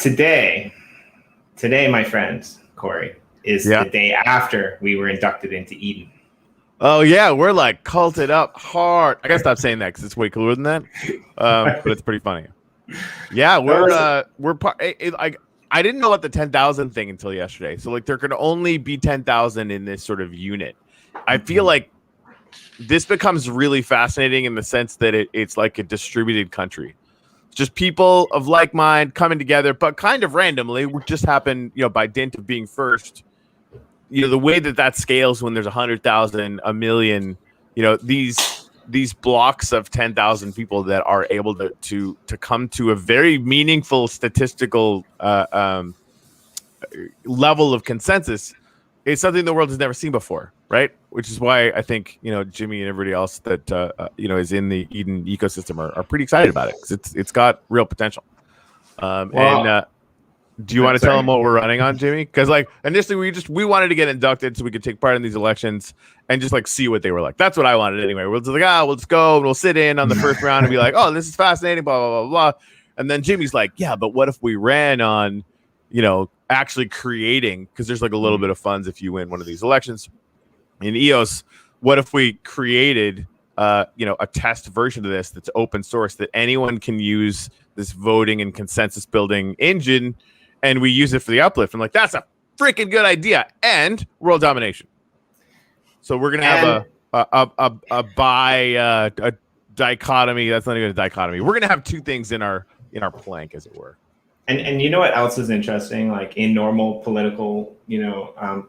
Today, my friend Corey, is the day after we were inducted into Eden. Oh yeah, we're like culted up hard. I gotta stop saying that because it's way cooler than that. But it's pretty funny. Yeah, we're part. I didn't know about the 10,000 thing until yesterday. So like, there could only be 10,000 in this sort of unit. I feel like this becomes really fascinating in the sense that it's like a distributed country. It's just people of like mind coming together, but kind of randomly. It just happened, by dint of being first. The way that scales when there's 100,000, a million, these blocks of 10,000 people that are able to come to a very meaningful statistical level of consensus is something the world has never seen before, right? Which is why I think Jimmy and everybody else that is in the Eden ecosystem are pretty excited about it because it's got real potential. Do you want to tell them what we're running on, Jimmy? Because like initially we wanted to get inducted so we could take part in these elections and just like see what they were like. That's what I wanted anyway. We're just like, we'll just go and we'll sit in on the first round and be like, oh, this is fascinating, blah, blah, blah, blah. And then Jimmy's like, yeah, but what if we ran on, actually creating, because there's like a little bit of funds if you win one of these elections in EOS. What if we created, a test version of this that's open source that anyone can use this voting and consensus building engine, and we use it for the uplift? I'm like, that's a freaking good idea, and world domination. So we're gonna have a dichotomy. That's not even a dichotomy. We're gonna have two things in our plank, as it were. And you know what else is interesting? Like in normal political,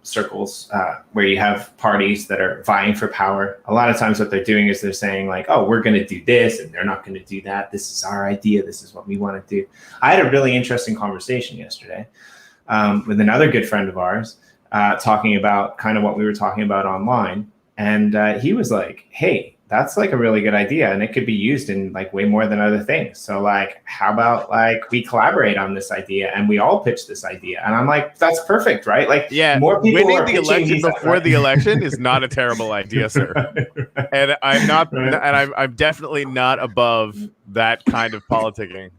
circles where you have parties that are vying for power, a lot of times what they're doing is they're saying like, oh, we're going to do this and they're not going to do that. This is our idea. This is what we want to do. I had a really interesting conversation yesterday with another good friend of ours talking about kind of what we were talking about online. And he was like, hey, that's like a really good idea and it could be used in like way more than other things. So like, how about like we collaborate on this idea and we all pitch this idea? And I'm like, that's perfect, right? Like, more people winning the election before the election is not a terrible idea, sir. And I'm not, and I'm definitely not above that kind of politicking.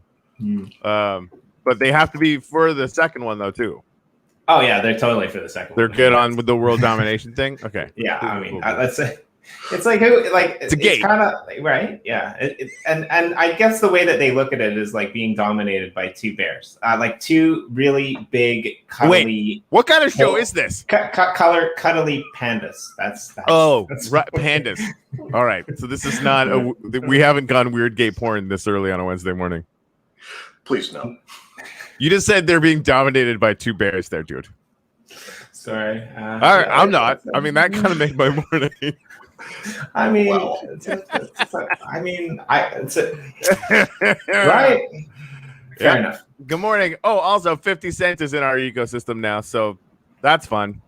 But they have to be for the second one though too. Oh yeah, they're totally for the second one. They're good on with the world domination thing. Okay. Yeah, I mean, let's say. It's like it's kind of right, yeah. And I guess the way that they look at it is like being dominated by two bears, like two really big cuddly. Wait, what kind of show is this? Cuddly pandas. That's right, pandas. All right, so this is not we haven't gone weird gay porn this early on a Wednesday morning. Please no. You just said they're being dominated by two bears, there, dude. Sorry. All right, I'm not. I mean, that kind of made my morning. I mean, right. Fair enough. Good morning. Oh, also 50 Cent is in our ecosystem now, so that's fun.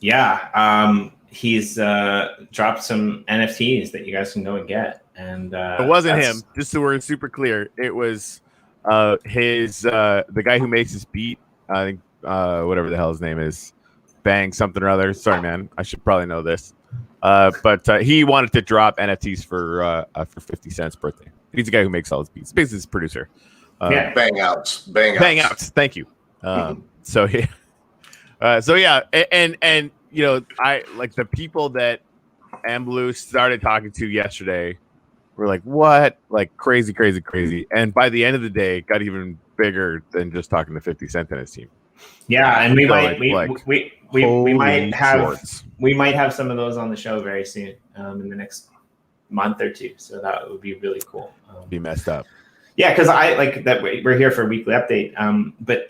Yeah. He's dropped some NFTs that you guys can go and get. And it wasn't him, just so we're super clear. It was the guy who makes his beat. I think whatever the hell his name is. Bang something or other. Sorry, man. I should probably know this. But he wanted to drop NFTs for 50 Cent's birthday. He's the guy who makes all his beats. Basically, his producer. Bang outs. Thank you. So yeah, and I like the people that Blue started talking to yesterday were like, what? Like crazy. And by the end of the day, it got even bigger than just talking to 50 Cent and his team. Yeah, and we might have some of those on the show very soon, in the next month or two. So that would be really cool. Be messed up. Yeah, because I like that we're here for a weekly update. But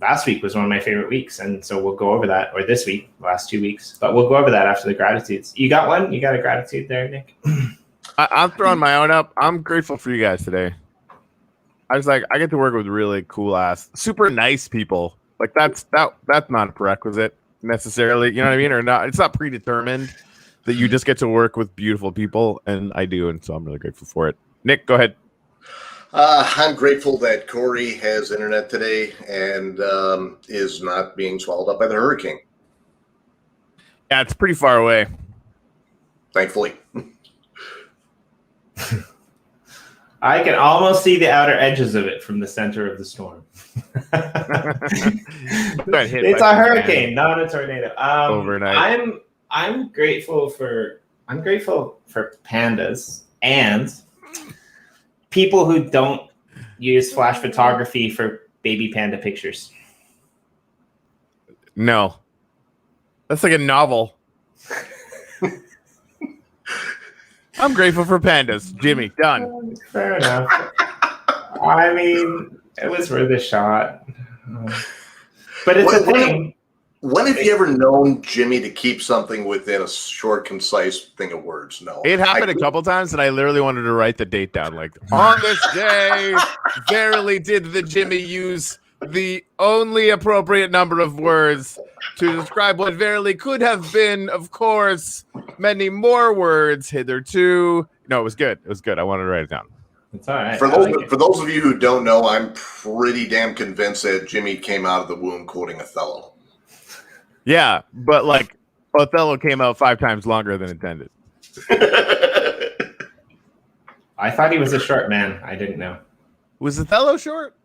last week was one of my favorite weeks, and so we'll go over that, or this week, last 2 weeks. But we'll go over that after the gratitudes. You got one? You got a gratitude there, Nick? I'm throwing my own up. I'm grateful for you guys today. I was like, I get to work with really cool ass, super nice people. Like that's not a prerequisite necessarily, you know what I mean? Or not, it's not predetermined that you just get to work with beautiful people, and I do, and so I'm really grateful for it. Nick, go ahead. I'm grateful that Corey has internet today and is not being swallowed up by the hurricane. Yeah, it's pretty far away. Thankfully. I can almost see the outer edges of it from the center of the storm. It's a hurricane, not a tornado. Overnight. I'm grateful for pandas and people who don't use flash photography for baby panda pictures. No, that's like a novel. I'm grateful for pandas. Jimmy, done. Fair enough. I mean, it was worth a shot. But it's a thing. When have you ever known Jimmy to keep something within a short, concise thing of words? No. It happened a couple times, and I literally wanted to write the date down. Like, on this day, verily did the Jimmy use the only appropriate number of words to describe what verily could have been, of course, many more words hitherto. No, it was good. It was good. I wanted to write it down. It's all right. For those of you who don't know, I'm pretty damn convinced that Jimmy came out of the womb quoting Othello. Yeah, but like Othello came out 5 times longer than intended. I thought he was a short man. I didn't know. Was Othello short?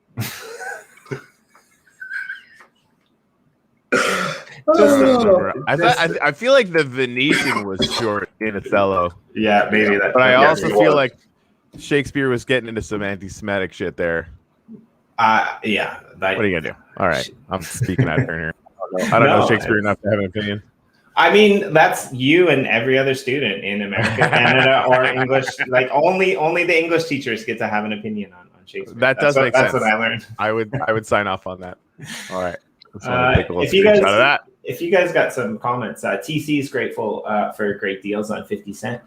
I feel like the Venetian was short in Othello. Yeah, maybe that. But I also feel like Shakespeare was getting into some anti-Semitic shit there. Yeah. What are you gonna do? All right, I'm speaking out of turn here. I don't know Shakespeare enough to have an opinion. I mean, that's you and every other student in America, Canada, or English. Like only the English teachers get to have an opinion on Shakespeare. That does make sense. That's what I learned. I would sign off on that. All right. If you guys got some comments, TC is grateful for great deals on 50 Cent.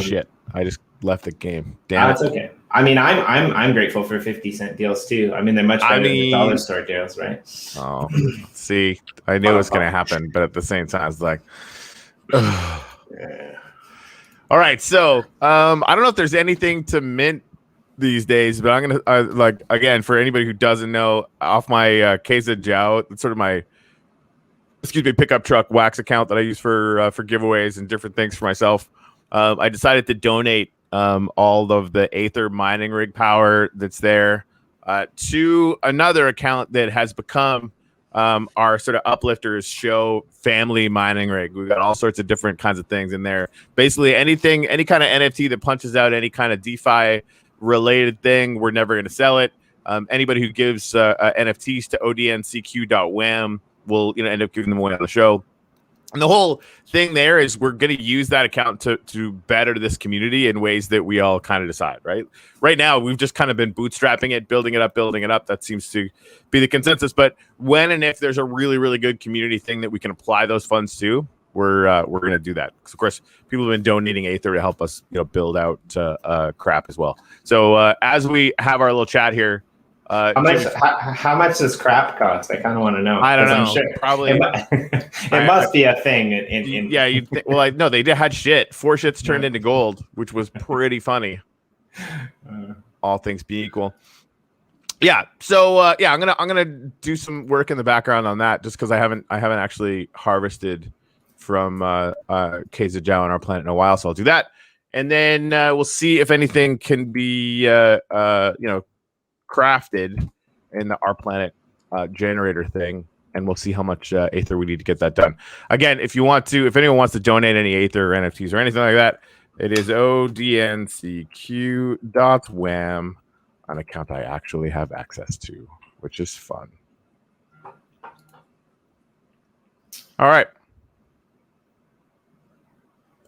Shit! I just left the game. Damn it. It's okay. I mean, I'm grateful for 50 Cent deals too. I mean, they're much better than the dollar store deals, right? Oh, see, I knew it was going to happen, but at the same time, it's like, yeah. All right. So, I don't know if there's anything to mint these days, but I'm gonna again, for anybody who doesn't know, off my Keza Jiao, it's sort of my pickup truck wax account that I use for giveaways and different things for myself. I decided to donate all of the Aether mining rig power that's there to another account that has become our sort of UpLifters show family mining rig. We've got all sorts of different kinds of things in there. Basically, any kind of NFT that punches out any kind of DeFi related thing, we're never going to sell it. Anybody who gives NFTs to odncq.wam will end up giving them away on the show. And the whole thing there is we're going to use that account to better this community in ways that we all kind of decide, right? Right now, we've just kind of been bootstrapping it, building it up. That seems to be the consensus. But when and if there's a really, really good community thing that we can apply those funds to, we're going to do that. Because, of course, people have been donating Aether to help us build out crap as well. So as we have our little chat here, how much does crap cost? I kind of want to know. I don't know. I'm sure Probably it must be a thing. Yeah, no, they did had shit. 4 shits turned into gold, which was pretty funny. All things being equal. Yeah. So I'm gonna do some work in the background on that, just because I haven't actually harvested from Keza Jiao on our planet in a while. So I'll do that, and then we'll see if anything can be crafted in the Our Planet generator thing, and we'll see how much Aether we need to get that done. Again, if anyone wants to donate any Aether or NFTs or anything like that, it is odncq.wam, an account I actually have access to, which is fun. All right.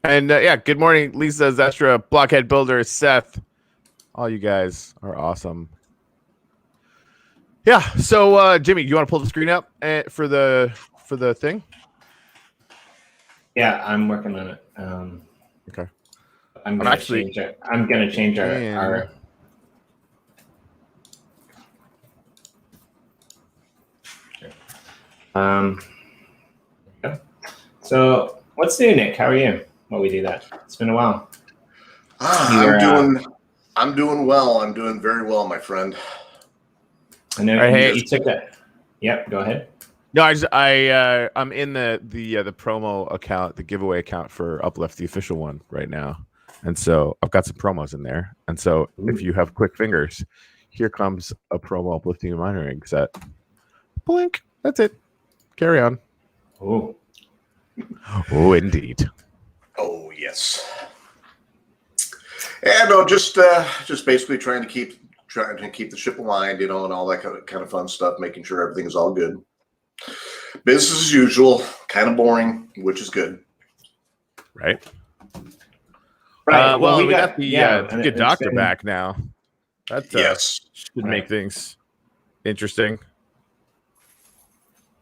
And good morning, Lisa, Zestra, Blockhead Builder, Seth. All you guys are awesome. Yeah. So, Jimmy, do you want to pull the screen up for the thing? Yeah, I'm working on it. Okay. I'm gonna change our. So what's new, Nick? How are you? While we do that, it's been a while. I'm doing well. I'm doing very well, my friend. I know you took that. Yep, go ahead. No, I'm in the promo account, the giveaway account for UpLift, the official one right now. And so I've got some promos in there. And so if you have quick fingers, here comes a promo uplifting and monitoring set. Blink. That's it. Carry on. Oh, Indeed. Oh, yes. And no, just basically trying to keep the ship aligned, and all that kind of fun stuff, making sure everything's all good. Business as usual, kind of boring, which is good. Right. right. Well, we got the and good doctor back now. That Yes. should make things interesting.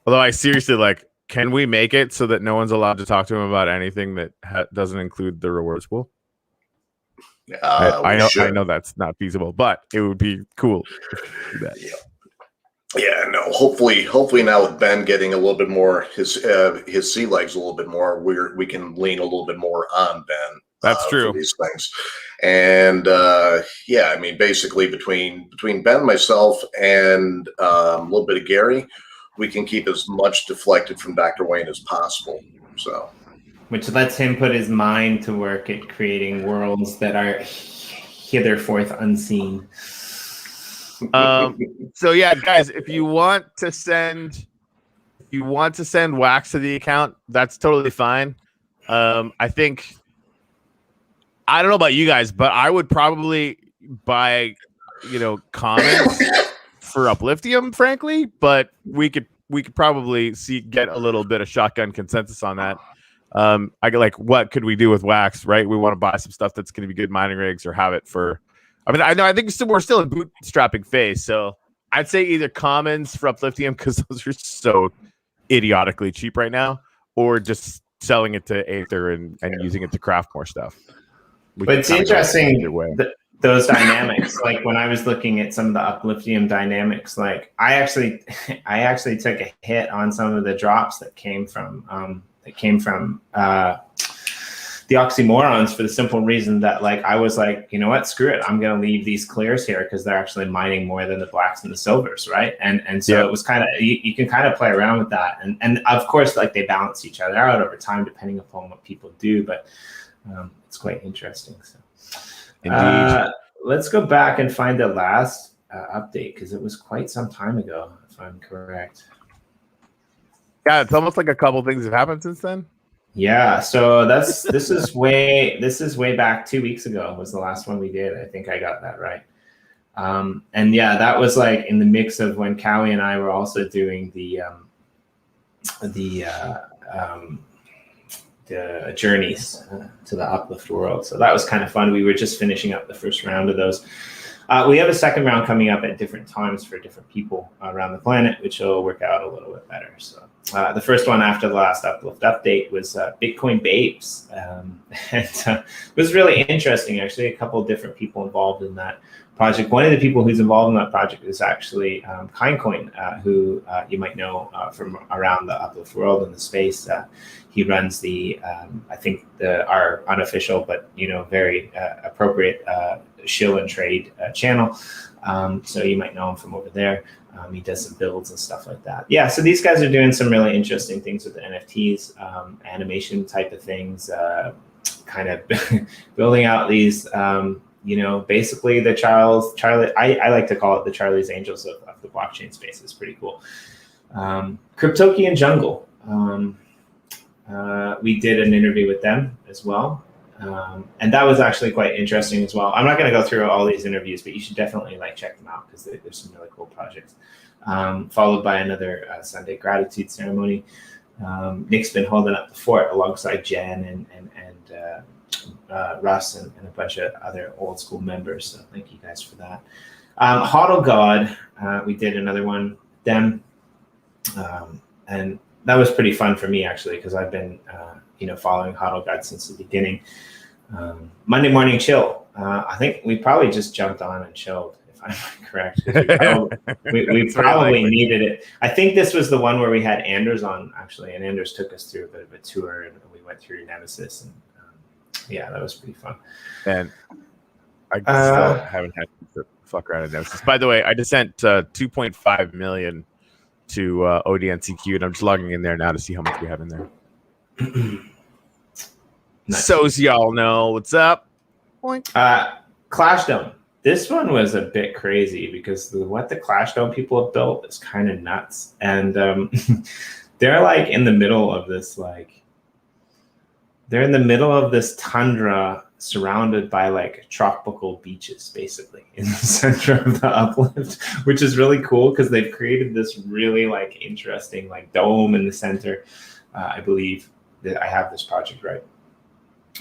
Although I seriously can we make it so that no one's allowed to talk to him about anything that doesn't include the rewards pool? I know that's not feasible, but it would be cool. Yeah, no. Hopefully now with Ben getting a little bit more his sea legs a little bit more, we can lean a little bit more on Ben. That's true. For these things, and I mean, basically between Ben, myself, and a little bit of Gary, we can keep as much deflected from Dr. Wayne as possible. So, which lets him put his mind to work at creating worlds that are hitherforth unseen. So yeah, guys, if you want to send wax to the account, that's totally fine. I think, I don't know about you guys, but I would probably buy, comments for Upliftium, frankly, but we could probably get a little bit of shotgun consensus on that. I get what could we do with wax, right? We want to buy some stuff that's going to be good mining rigs, or have it for, I think we're still in bootstrapping phase. So I'd say either commons for Upliftium, because those are so idiotically cheap right now, or just selling it to Aether and using it to craft more stuff. But it's interesting, those dynamics. Like when I was looking at some of the Upliftium dynamics, I actually took a hit on some of the drops that came from the oxymorons, for the simple reason that I was you know what, screw it, I'm going to leave these clears here because they're actually mining more than the blacks and the silvers, right? And so it was kind of, you can kind of play around with that, and of course they balance each other out over time depending upon what people do, but it's quite interesting. So indeed. Let's go back and find the last update, because it was quite some time ago, if I'm correct. Yeah, it's almost like a couple things have happened since then. Yeah, so this is way back 2 weeks ago was the last one we did. I think I got that right. And yeah, that was in the mix of when Cowie and I were also doing the journeys to the UpLift world. So that was kind of fun. We were just finishing up the first round of those. We have a second round coming up at different times for different people around the planet, which will work out a little bit better. So the first one after the last UpLift update was Bitcoin Babes. And it was really interesting, actually. A couple of different people involved in that project. One of the people who's involved in that project is actually Kindcoin, who you might know from around the UpLift world in the space. He runs the, I think our unofficial but very appropriate shill and trade channel. So you might know him from over there. He does some builds and stuff like that. Yeah, so these guys are doing some really interesting things with the NFTs, animation type of things, kind of building out these, basically the Charlie, I like to call it the Charlie's Angels of the blockchain space. It's pretty cool. Cryptokian Jungle. We did an interview with them as well. And that was actually quite interesting as well. I'm not going to go through all these interviews, but you should definitely check them out, because there's some really cool projects. Followed by another Sunday gratitude ceremony. Nick's been holding up the fort alongside Jen and Russ and a bunch of other old school members. So thank you guys for that. Hodl God, we did another one with them. And that was pretty fun for me, actually, because I've been following Hodl God since the beginning. Monday Morning Chill. I think we probably just jumped on and chilled, if I'm correct. We probably needed it. I think this was the one where we had Anders on, actually, and Anders took us through a bit of a tour, and we went through Nemesis, and yeah, that was pretty fun. And I still haven't had to fuck around in Nemesis. By the way, I just sent 2.5 million to ODNCQ, and I'm just logging in there now to see how much we have in there. Nice. So as y'all know, what's up? point? Clash Dome. This one was a bit crazy because what the Clash Dome people have built is kind of nuts, and they're like in the middle of this tundra surrounded by like tropical beaches, basically in the center of the UpLift, which is really cool because they've created this really like interesting like dome in the center. I believe that I have this project right.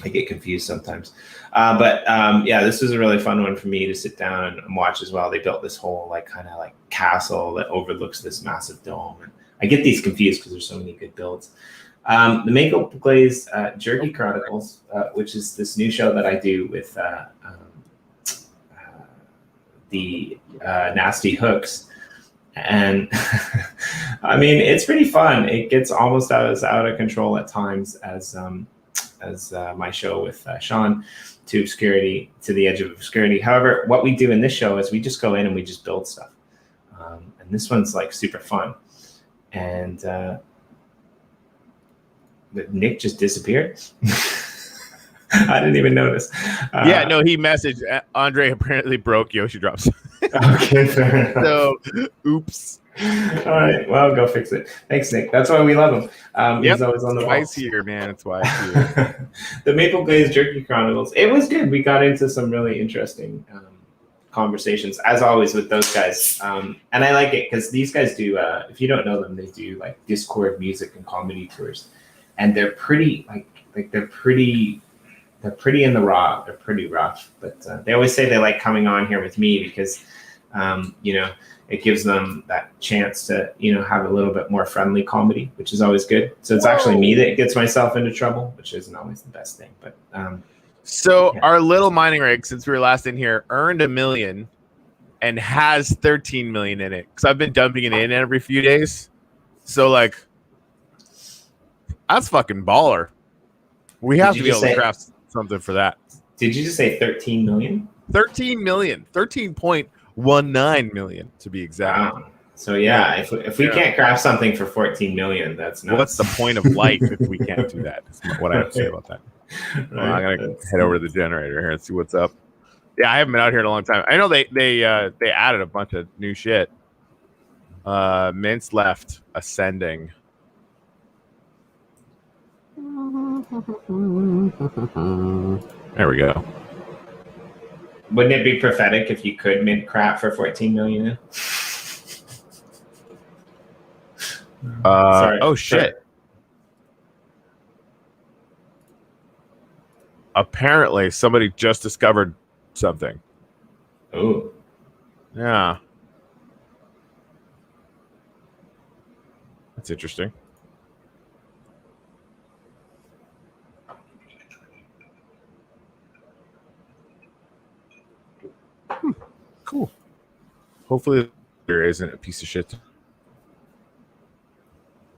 I get confused sometimes. But this was a really fun one for me to sit down and watch as well. They built this whole like kind of like castle that overlooks this massive dome. And I get these confused because there's so many good builds. The Maple Glaze Jerky Chronicles, which is this new show that I do with the Nasty Hooks. And I mean, it's pretty fun. It gets almost as out of control at times as my show with Sean, to obscurity, to the edge of obscurity. However, what we do in this show is we just go in and we just build stuff. And this one's like super fun. And Nick just disappeared. I didn't even notice. He messaged Andre apparently broke Yoshi drops. Okay, fair enough. So, oops. All right, well, go fix it. Thanks, Nick. That's why we love him. He's always on the ball. Twice here, man. It's why here. The Maple Glaze Jerky Chronicles. It was good. We got into some really interesting conversations, as always, with those guys. And I like it because these guys do. If you don't know them, they do like Discord music and comedy tours, and they're pretty they're pretty in the raw. They're pretty rough, but they always say they like coming on here with me because, it gives them that chance to, have a little bit more friendly comedy, which is always good. So it's actually me that gets myself into trouble, which isn't always the best thing. But our little mining rig, since we were last in here, earned $1 million and has 13 million in it. Because I've been dumping it in every few days. So like, that's fucking baller. We have to be able to craft something for that. Did you just say 13 million? 13 million. 13.19 million to be exact. Wow. So yeah, if we can't craft something for 14 million, that's nuts. What's the point of life if we can't do that? That's what I have to say about that. Right. Well, I'm gonna head over to the generator here and see what's up. Yeah, I haven't been out here in a long time. I know they added a bunch of new shit. Mint's left ascending. There we go. Wouldn't it be prophetic if you could mint crap for 14 million? Sorry. Oh shit. Sorry. Apparently somebody just discovered something. Oh. Yeah. That's interesting. Cool. Hopefully there isn't a piece of shit.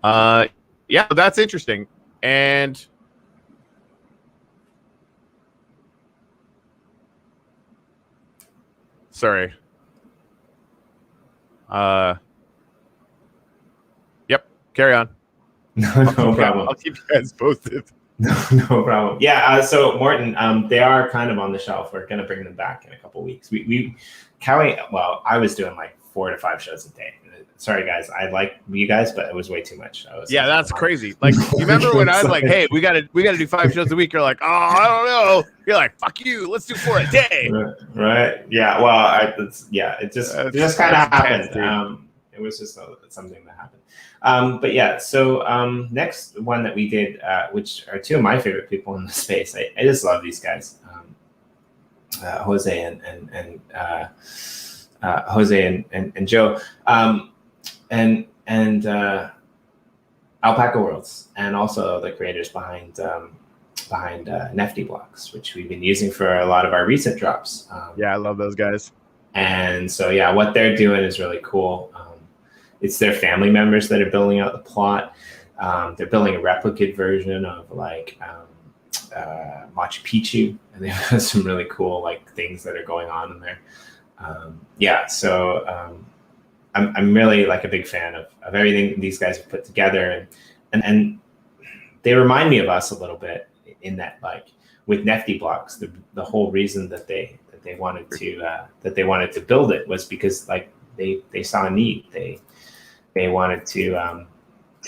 Yeah, that's interesting. And sorry. Yep, carry on. No problem. I'll keep you guys posted. No problem. Yeah, so Morton, they are kind of on the shelf. We're going to bring them back in a couple of weeks. I was doing like 4 to 5 shows a day. Sorry, guys. I like you guys, but it was way too much. That's crazy. Like, you remember when I was like, hey, we gotta do 5 shows a week? You're like, oh, I don't know. You're like, fuck you. Let's do 4 a day. Right. Yeah. Well, it just kind of happened. It was just something that happened. But yeah, so next one that we did, which are 2 of my favorite people in the space. I just love these guys, Jose and Joe, and Alpaca Worlds, and also the creators behind Nifty Blocks, which we've been using for a lot of our recent drops. I love those guys. And so yeah, what they're doing is really cool. It's their family members that are building out the plot. They're building a replicate version of like Machu Picchu, and they have some really cool like things that are going on in there. I'm really like a big fan of everything these guys have put together, and they remind me of us a little bit in that like with Nifty blocks. The whole reason that they wanted to build it was because like they saw a need. They wanted to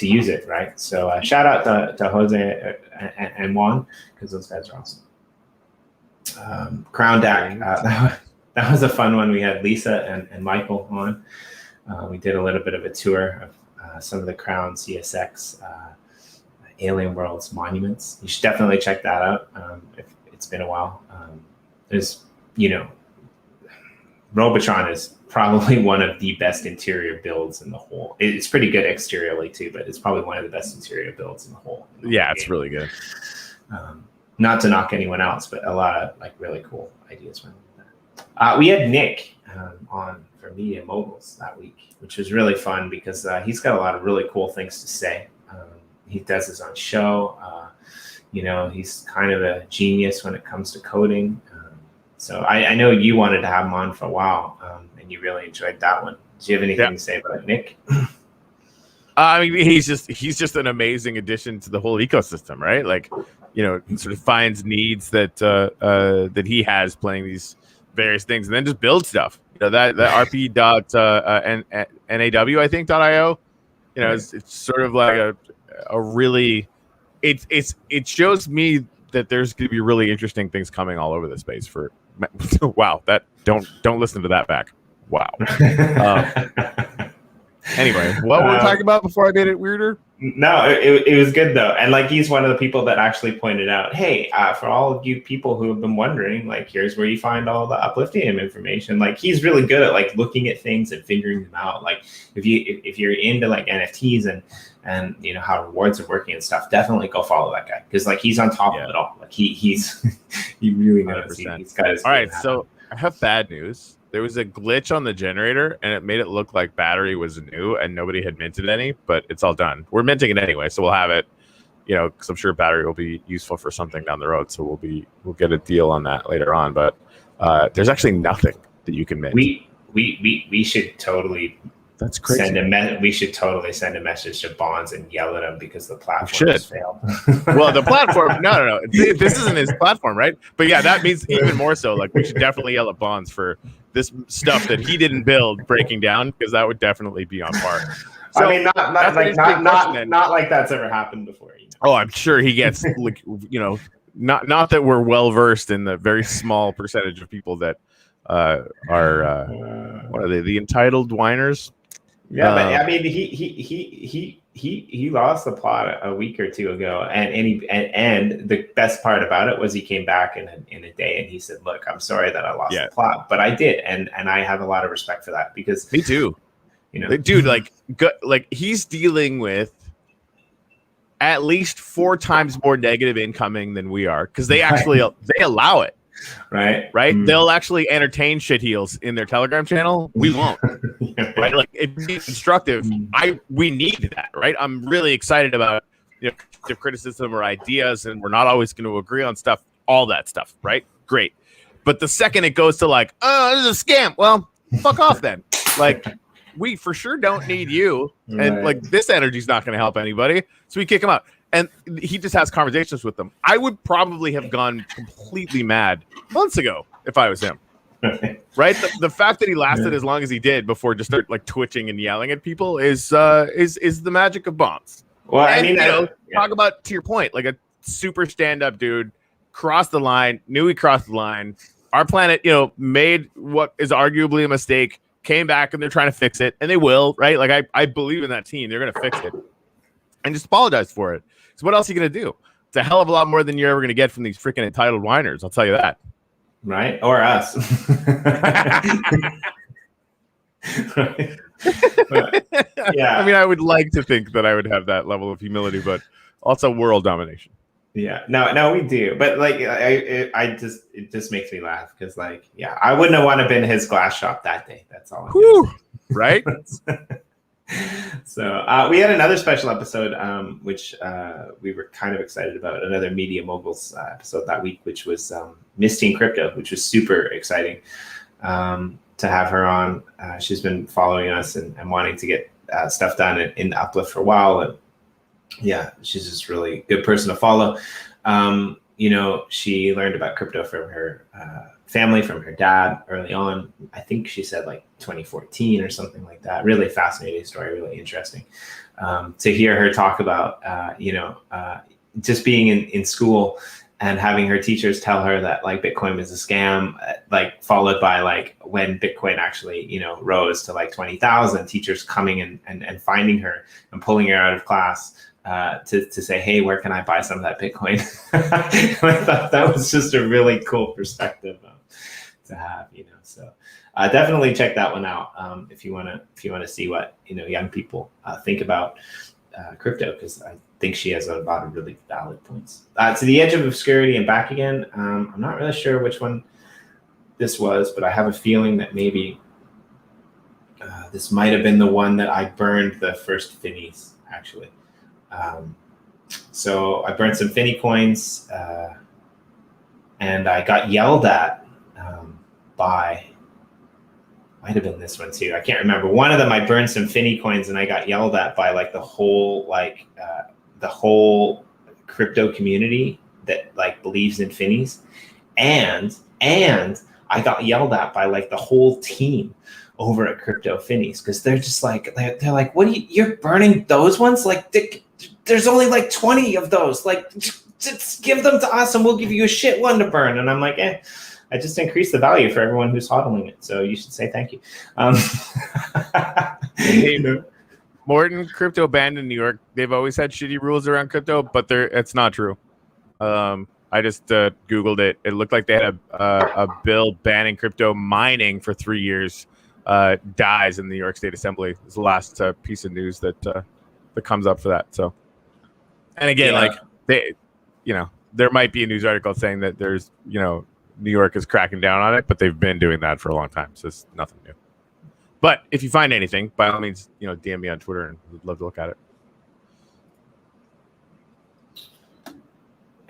use it, right? So shout out to Jose and Juan, because those guys are awesome. Crown Deck, that was a fun one. We had Lisa and Michael on. We did a little bit of a tour of some of the Crown CSX Alien Worlds monuments. You should definitely check that out if it's been a while. There's, Robotron is probably one of the best interior builds in the whole. It's pretty good exteriorly too, but it's probably one of the best interior builds in the whole. Yeah, it's really good. Not to knock anyone else, but a lot of like really cool ideas went with that. We had Nick on for Media Moguls that week, which was really fun because he's got a lot of really cool things to say. He does his own show. He's kind of a genius when it comes to coding. So I know you wanted to have him on for a while, and you really enjoyed that one. Do you have anything to say about Nick? I mean, he's just an amazing addition to the whole ecosystem, right? Like, sort of finds needs that that he has playing these various things, and then just builds stuff. That rp.naw, I think .io. It's sort of like a really, it shows me that there's going to be really interesting things coming all over the space for. Wow, that don't listen to that back. Wow. Anyway, what were we talking about before I made it weirder? No, it was good though, and like he's one of the people that actually pointed out, hey, for all of you people who have been wondering, like here's where you find all the uplifting information. Like he's really good at like looking at things and figuring them out. Like if you're into like NFTs and how rewards are working and stuff, definitely go follow that guy because like he's on top of it all. Like he really knows. He's got his. All right, so I have bad news. There was a glitch on the generator, and it made it look like battery was new, and nobody had minted any, but it's all done. We're minting it anyway, so we'll have it, because I'm sure battery will be useful for something down the road. So we'll get a deal on that later on. But there's actually nothing that you can mint. We should totally. That's crazy. We should totally send a message to Bonds and yell at him because the platform has failed. Well, the platform, no. This isn't his platform, right? But yeah, that means even more so. Like we should definitely yell at Bonds for this stuff that he didn't build breaking down, because that would definitely be on par. So, I mean, not like that's ever happened before. Oh, I'm sure he gets like not that we're well versed in the very small percentage of people that are what are they? The entitled whiners. Yeah, but I mean, he lost the plot a week or two ago, and the best part about it was he came back in a day and he said, "Look, I'm sorry that I lost the plot, but I did," and I have a lot of respect for that because me too. Dude, like he's dealing with at least 4 times more negative incoming than we are because they actually they allow it. Right. They'll actually entertain shit heels in their Telegram channel. We won't. Right. Like it's constructive. We need that. Right. I'm really excited about the criticism or ideas, and we're not always going to agree on stuff. All that stuff. Right. Great. But the second it goes to like, oh, this is a scam. Well, fuck off then. Like we for sure don't need you, and like this energy's not going to help anybody. So we kick him out. And he just has conversations with them. I would probably have gone completely mad months ago if I was him. Right? The fact that he lasted as long as he did before just start like twitching and yelling at people is the magic of Bonds. Well, and, I mean, talk about, to your point, like a super stand-up dude crossed the line, knew he crossed the line. Our planet, made what is arguably a mistake, came back and they're trying to fix it, and they will, right? Like I believe in that team. They're going to fix it. And just apologize for it. So what else are you going to do? It's a hell of a lot more than you're ever going to get from these freaking entitled whiners. I'll tell you that. Right? Or us. But, yeah. I mean, I would like to think that I would have that level of humility, but also world domination. Yeah. No, we do. But like, it just makes me laugh because like, yeah, I wouldn't have wanted to been in his glass shop that day. That's all. Right? So we had another special episode, which we were kind of excited about, another Media Moguls episode that week, which was Miss Teen Crypto, which was super exciting to have her on. She's been following us and wanting to get stuff done in the UpLift for a while. And yeah, she's just really good person to follow. she learned about crypto from her family, from her dad early on. I think she said like 2014 or something like that. Really fascinating story, really interesting. To hear her talk about, just being in school and having her teachers tell her that like Bitcoin was a scam, like followed by like when Bitcoin actually, rose to like 20,000, teachers coming and finding her and pulling her out of class to say, hey, where can I buy some of that Bitcoin? I thought that was just a really cool perspective to have, so definitely check that one out if you want to see what, young people think about crypto, because I think she has a lot of really valid points. To the edge of obscurity and back again. I'm not really sure which one this was, but I have a feeling that maybe this might have been the one that I burned the first finnies, actually. So I burned some finny coins, and I got yelled at by, might have been this one too. I can't remember. One of them, I burned some finny coins and I got yelled at by like the whole crypto community that like believes in finnies, and I got yelled at by like the whole team over at Crypto Finnies, because they're just like they're like, what you're burning those ones? Like there's only like 20 of those. Like just give them to us and we'll give you a shit one to burn. And I'm like, I just increased the value for everyone who's hodling it, so you should say thank you. Morton, crypto banned in New York. They've always had shitty rules around crypto, but it's not true. I just Googled it. It looked like they had a bill banning crypto mining for 3 years. Dies in the New York State Assembly. It's the last piece of news that comes up for that. So, and again, like they, there might be a news article saying that there's, New York is cracking down on it, but they've been doing that for a long time, so it's nothing new. But if you find anything, by all means, DM me on Twitter, and we'd love to look at it.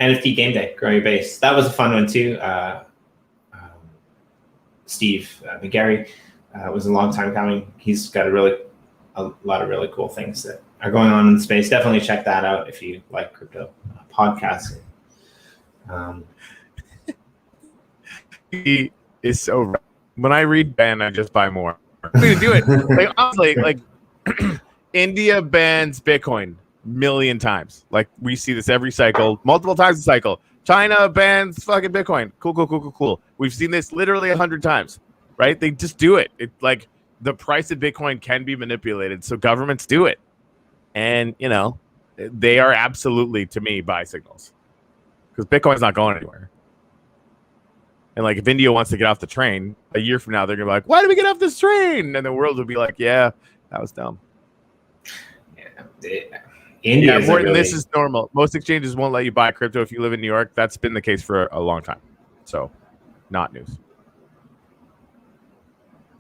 NFT Game Day, growing your base. That was a fun one too. Steve McGarry was a long time coming. He's got a lot of really cool things that are going on in the space. Definitely check that out if you like crypto podcasting. He is so. When I read ban, I just buy more. We do it. Like honestly, like India bans Bitcoin million times. Like we see this every cycle, multiple times a cycle. China bans fucking Bitcoin. Cool. We've seen this literally 100 times, right? They just do it. It's like the price of Bitcoin can be manipulated, so governments do it, and they are absolutely, to me, buy signals, because Bitcoin's not going anywhere. And like, if India wants to get off the train, a year from now, they're gonna be like, "Why did we get off this train?" And the world will be like, "Yeah, that was dumb." India, this is normal. Most exchanges won't let you buy crypto if you live in New York. That's been the case for a long time. So, not news.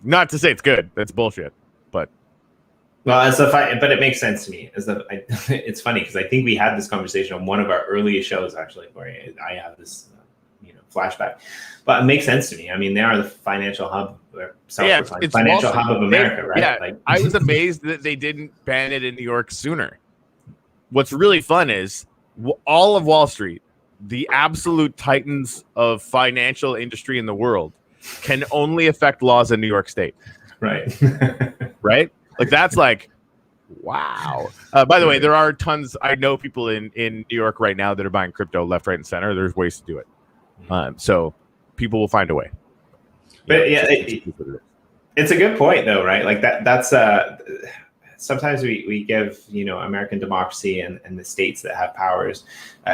Not to say it's good. That's bullshit. But but it makes sense to me. It's funny because I think we had this conversation on one of our earliest shows, actually, where I have this flashback. But it makes sense to me. I mean, they are the financial hub, it's financial hub of America, right? Yeah, like, I was amazed that they didn't ban it in New York sooner. What's really fun is all of Wall Street, the absolute titans of financial industry in the world, can only affect laws in New York State. Right. Right? Like, that's like, wow. By the way, there are tons. I know people in New York right now that are buying crypto left, right, and center. There's ways to do it. So people will find a way. But it's a good point though, right? Like that's sometimes we give American democracy and the states that have powers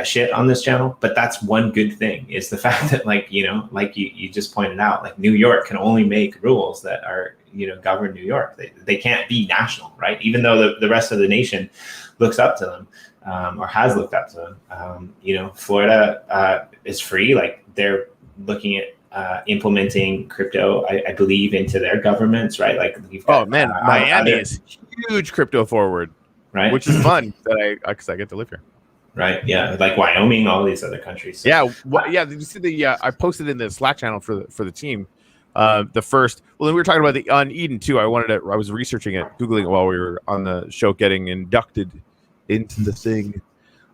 shit on this channel, but that's one good thing is the fact that like you just pointed out, like New York can only make rules that are govern New York. They can't be national, right? Even though the rest of the nation looks up to them. Or has looked up to them. Florida is free. Like they're looking at implementing crypto, I believe, into their governments, right? Like you've got, Miami is huge crypto forward, right? Which is fun because I get to live here, right? Yeah, like Wyoming, all these other countries. So. Yeah, Did you see the? I posted in the Slack channel for the team. The first. Well, then we were talking about on Eden too. I was researching it, googling it while we were on the show, getting inducted into the thing.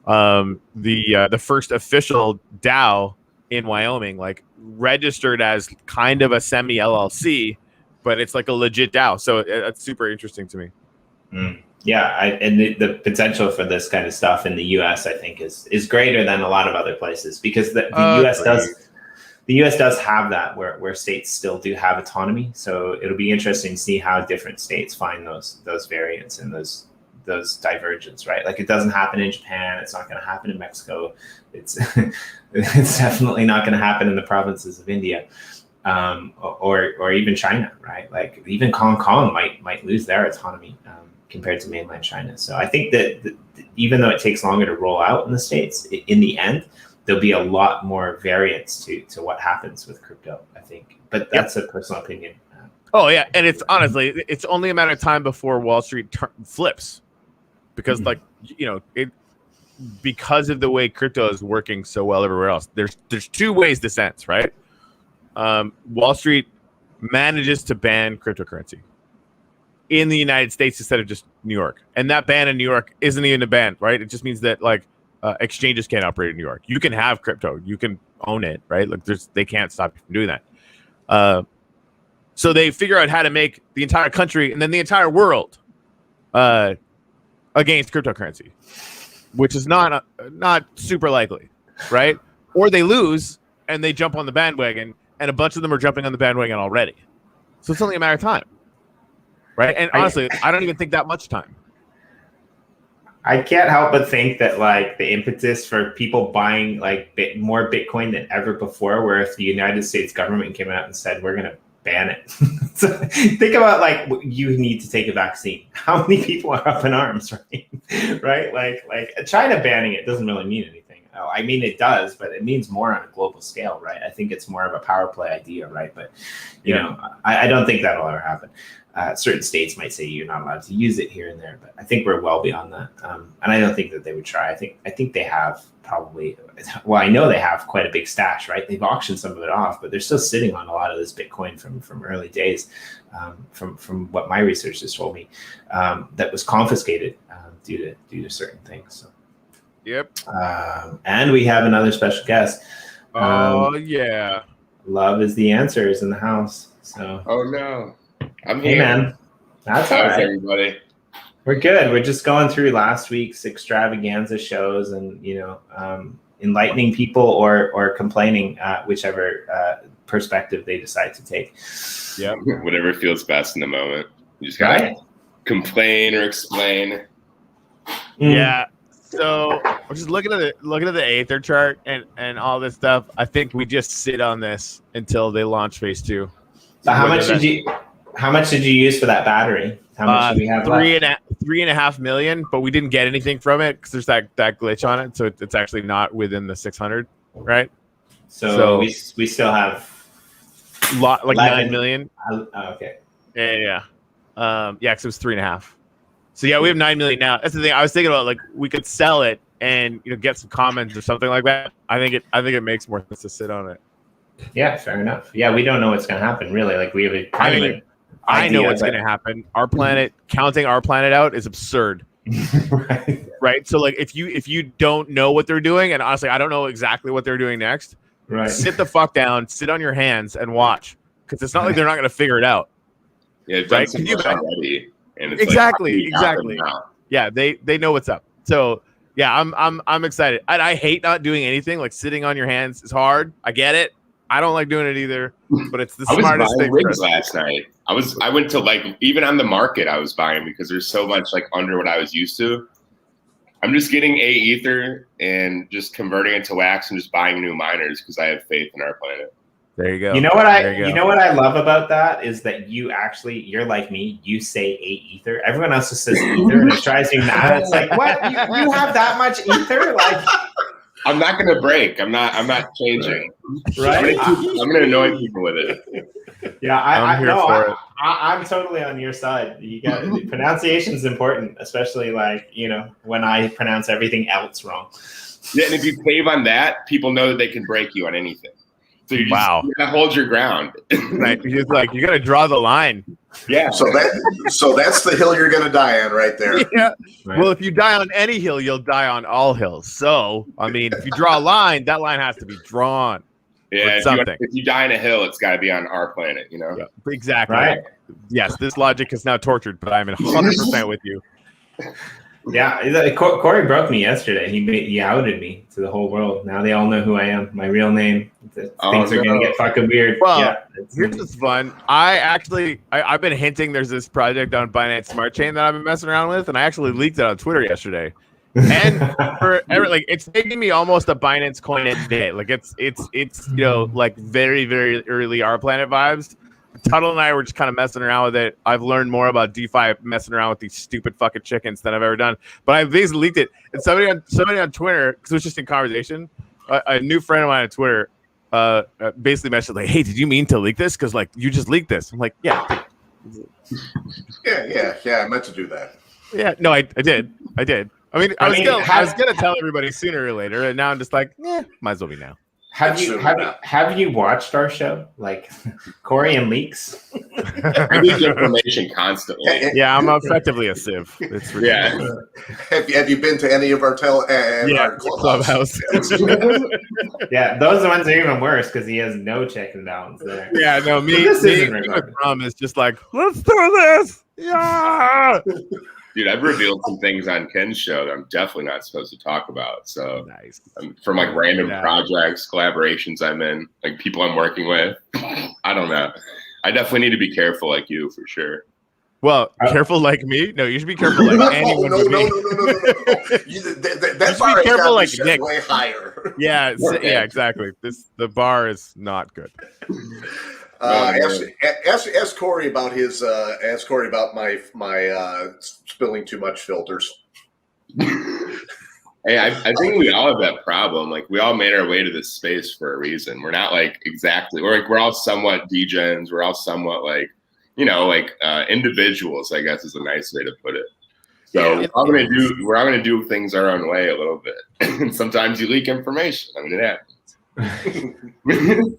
the first official DAO in Wyoming, like registered as kind of a semi LLC, but it's like a legit DAO. So that's super interesting to me. Yeah, and the potential for this kind of stuff in the U.S. I think is greater than a lot of other places, because the U.S. does have that where states still do have autonomy. So it'll be interesting to see how different states find those variants and those divergence, right? Like, it doesn't happen in Japan. It's not going to happen in Mexico. It's it's definitely not going to happen in the provinces of India, or even China, right? Like, even Hong Kong might lose their autonomy compared to mainland China. So I think that even though it takes longer to roll out in the States, in the end, there'll be a lot more variance to what happens with crypto, I think. But that's a personal opinion. Oh yeah, and it's honestly, it's only a matter of time before Wall Street flips, because like, you know, because of the way crypto is working so well everywhere else. There's two ways this ends, right? Wall Street manages to ban cryptocurrency in the United States instead of just New York, and that ban in New York isn't even a ban, right? It just means that like exchanges can't operate in New York. You can have crypto, you can own it, right? Like, they can't stop you from doing that. So they figure out how to make the entire country and then the entire world against cryptocurrency, which is not super likely, right? Or they lose and they jump on the bandwagon, and a bunch of them are jumping on the bandwagon already. So it's only a matter of time, right? And honestly, I don't even think that much time. I can't help but think that like the impetus for people buying like more Bitcoin than ever before, where if the United States government came out and said, we're going to ban it. So think about like, you need to take a vaccine. How many people are up in arms, right? Right? Like China banning it doesn't really mean anything. Oh, I mean, it does, but it means more on a global scale, right? I think it's more of a power play idea, right? But you know, I don't think that'll ever happen. Certain states might say you're not allowed to use it here and there, but I think we're well beyond that. And I don't think that they would try. I think they have probably, well, I know they have quite a big stash, right? They've auctioned some of it off, but they're still sitting on a lot of this Bitcoin from early days, from what my research has told me, that was confiscated due to certain things. So. Yep. And we have another special guest. Yeah. Love is the answer is in the house. So. Oh no. I'm here. Hey man. That's all right. Everybody? We're good. We're just going through last week's extravaganza shows and, you know, enlightening people or complaining, whichever perspective they decide to take. Yeah. Whatever feels best in the moment. You just gotta complain or explain. Yeah. So we're just looking at the Aether chart and all this stuff. I think we just sit on this until they launch phase 2. So how much did you use for that battery? How much do we have left? 3.5 million, but we didn't get anything from it because there's that glitch on it, so it's actually not within the 600, right? So we still have like 9 million. Okay. Yeah. Because it was 3.5. So yeah, we have 9 million now. That's the thing. I was thinking about, like, we could sell it and, you know, get some comments or something like that. I think it makes more sense to sit on it. Yeah, fair enough. Yeah, we don't know what's going to happen, really. Like, we have I know what's going to happen. Our planet, counting our planet out is absurd. Right. So like, if you don't know what they're doing, and honestly, I don't know exactly what they're doing next. Right. Sit the fuck down, sit on your hands and watch, because it's not like they're not going to figure it out. Yeah, it's right? Already. And it's exactly. Yeah, they know what's up. So yeah, I'm excited. I hate not doing anything. Like, sitting on your hands is hard. I get it. I don't like doing it either, but it's the smartest thing. I was buying rigs last night. I went to, like, even on the market, I was buying because there's so much, like, under what I was used to. I'm just getting Ether and just converting it to wax and just buying new miners because I have faith in our planet. There you go. You know what I love about that is that you're like me. You say Ether. Everyone else just says Ether, and it drives me mad. It's like, what? You have that much Ether? Like, I'm not gonna break. I'm not changing. Right? I'm gonna annoy people with it. Yeah, I'm totally on your side. You got pronunciation is important, especially, like, you know, when I pronounce everything else wrong. Yeah, and if you cave on that, people know that they can break you on anything. So you just Wow. you gotta hold your ground. Right. You're just like, you got to draw the line. Yeah. So that's the hill you're going to die on right there. Yeah. Right. Well, if you die on any hill, you'll die on all hills. So, I mean, if you draw a line, that line has to be drawn. Yeah. something. If you die on a hill, it's got to be on our planet. You know. Yeah, exactly. Right. Yes, this logic is now tortured, but I'm in 100% with you. Yeah, Corey broke me yesterday. He outed me to the whole world. Now they all know who I am, my real name. Things are gonna get fucking weird. Well, yeah, here's what's fun. I've been hinting there's this project on Binance Smart Chain that I've been messing around with, and I actually leaked it on Twitter yesterday. And it's taking me almost a Binance coin a day. Like it's like very, very early Our Planet vibes. Tuttle and I were just kind of messing around with it. I've learned more about DeFi messing around with these stupid fucking chickens than I've ever done. But I basically leaked it. And somebody on Twitter, because it was just in conversation, a new friend of mine on Twitter basically messaged like, "Hey, did you mean to leak this? Because like you just leaked this." I'm like, "Yeah." Yeah. I meant to do that. Yeah, no, I did. I was gonna tell everybody sooner or later, and now I'm just like, might as well be now. Have you watched our show, like Corey and Leaks? I leak information constantly. Yeah, I'm effectively a sieve. It's ridiculous. Have you been to any of our our clubhouse? Yeah, those ones are even worse because he has no check and balance there. Yeah, no, me with Brum is just like, let's do this. Yeah. Dude, I've revealed some things on Ken's show that I'm definitely not supposed to talk about. So Nice. From like random projects, collaborations I'm in, like people I'm working with. I don't know. I definitely need to be careful like you for sure. Well, careful like me? No, you should be careful like anyone. No. That bar be careful like Nick. way higher. Yeah, exactly. The bar is not good. Ask Corey about his. Ask Corey about my spilling too much filters. Hey, I think we all have that problem. Like we all made our way to this space for a reason. We're not like exactly. We're all somewhat degens. We're all somewhat like individuals. I guess is a nice way to put it. So we're all gonna do things our own way a little bit. And sometimes you leak information. I mean, it happens.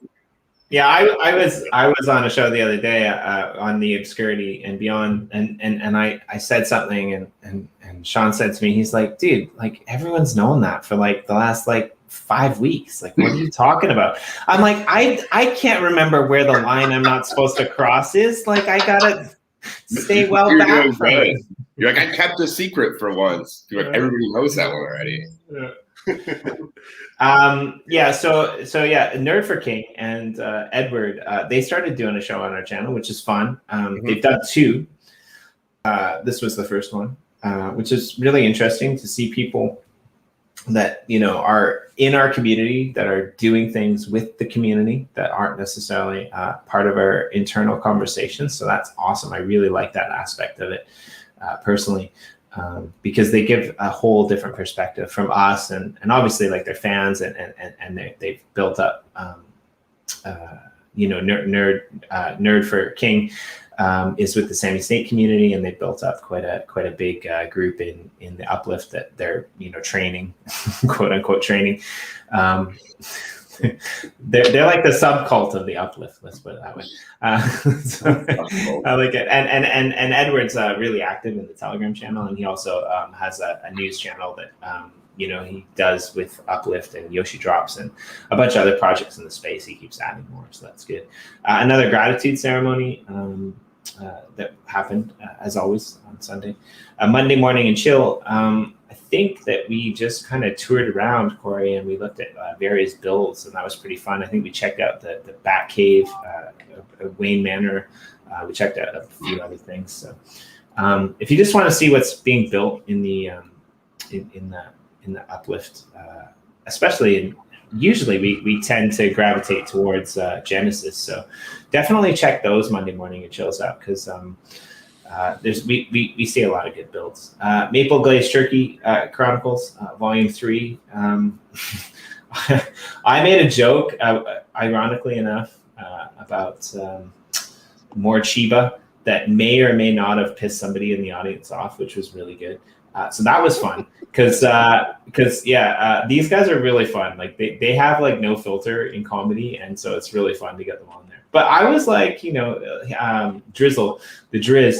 Yeah, I was on a show the other day on the Obscurity and Beyond, and I said something, and Sean said to me, he's like, dude, like everyone's known that for like the last like 5 weeks. Like, what are you talking about? I'm like, I can't remember where the line I'm not supposed to cross is. Like, I gotta stay well back from it. You're like, I kept a secret for once. You're like, everybody knows that one already. Yeah. So Nerd for King and Edward, they started doing a show on our channel, which is fun. They've done 2. This was the first one, which is really interesting to see people that are in our community that are doing things with the community that aren't necessarily part of our internal conversations. So that's awesome. I really like that aspect of it personally. Because they give a whole different perspective from us, and obviously like they're fans, and they've built up, Nerd for King is with the Sammy State community, and they built up quite a big group in the UpLift that they're training, quote unquote training. They're like the subcult of the UpLift. Let's put it that way. So I like it. And Edward's really active in the Telegram channel, and he also has a news channel that he does with UpLift and Yoshi Drops and a bunch of other projects in the space. He keeps adding more, so that's good. Another gratitude ceremony that happened as always on Sunday. Monday morning and chill. I think that we just kind of toured around, Corey, and we looked at various builds, and that was pretty fun. I think we checked out the Bat Cave, Wayne Manor. We checked out a few other things. So, if you just want to see what's being built in the UpLift, especially usually we tend to gravitate towards Genesis. So, definitely check those Monday morning and chills out because. We see a lot of good builds. Maple Glazed Turkey Chronicles, Volume 3. I made a joke, ironically enough, about more Chiba that may or may not have pissed somebody in the audience off, which was really good. So that was fun because these guys are really fun. Like they have like no filter in comedy, and so it's really fun to get them on there. But I was like, Drizzle, the Drizz,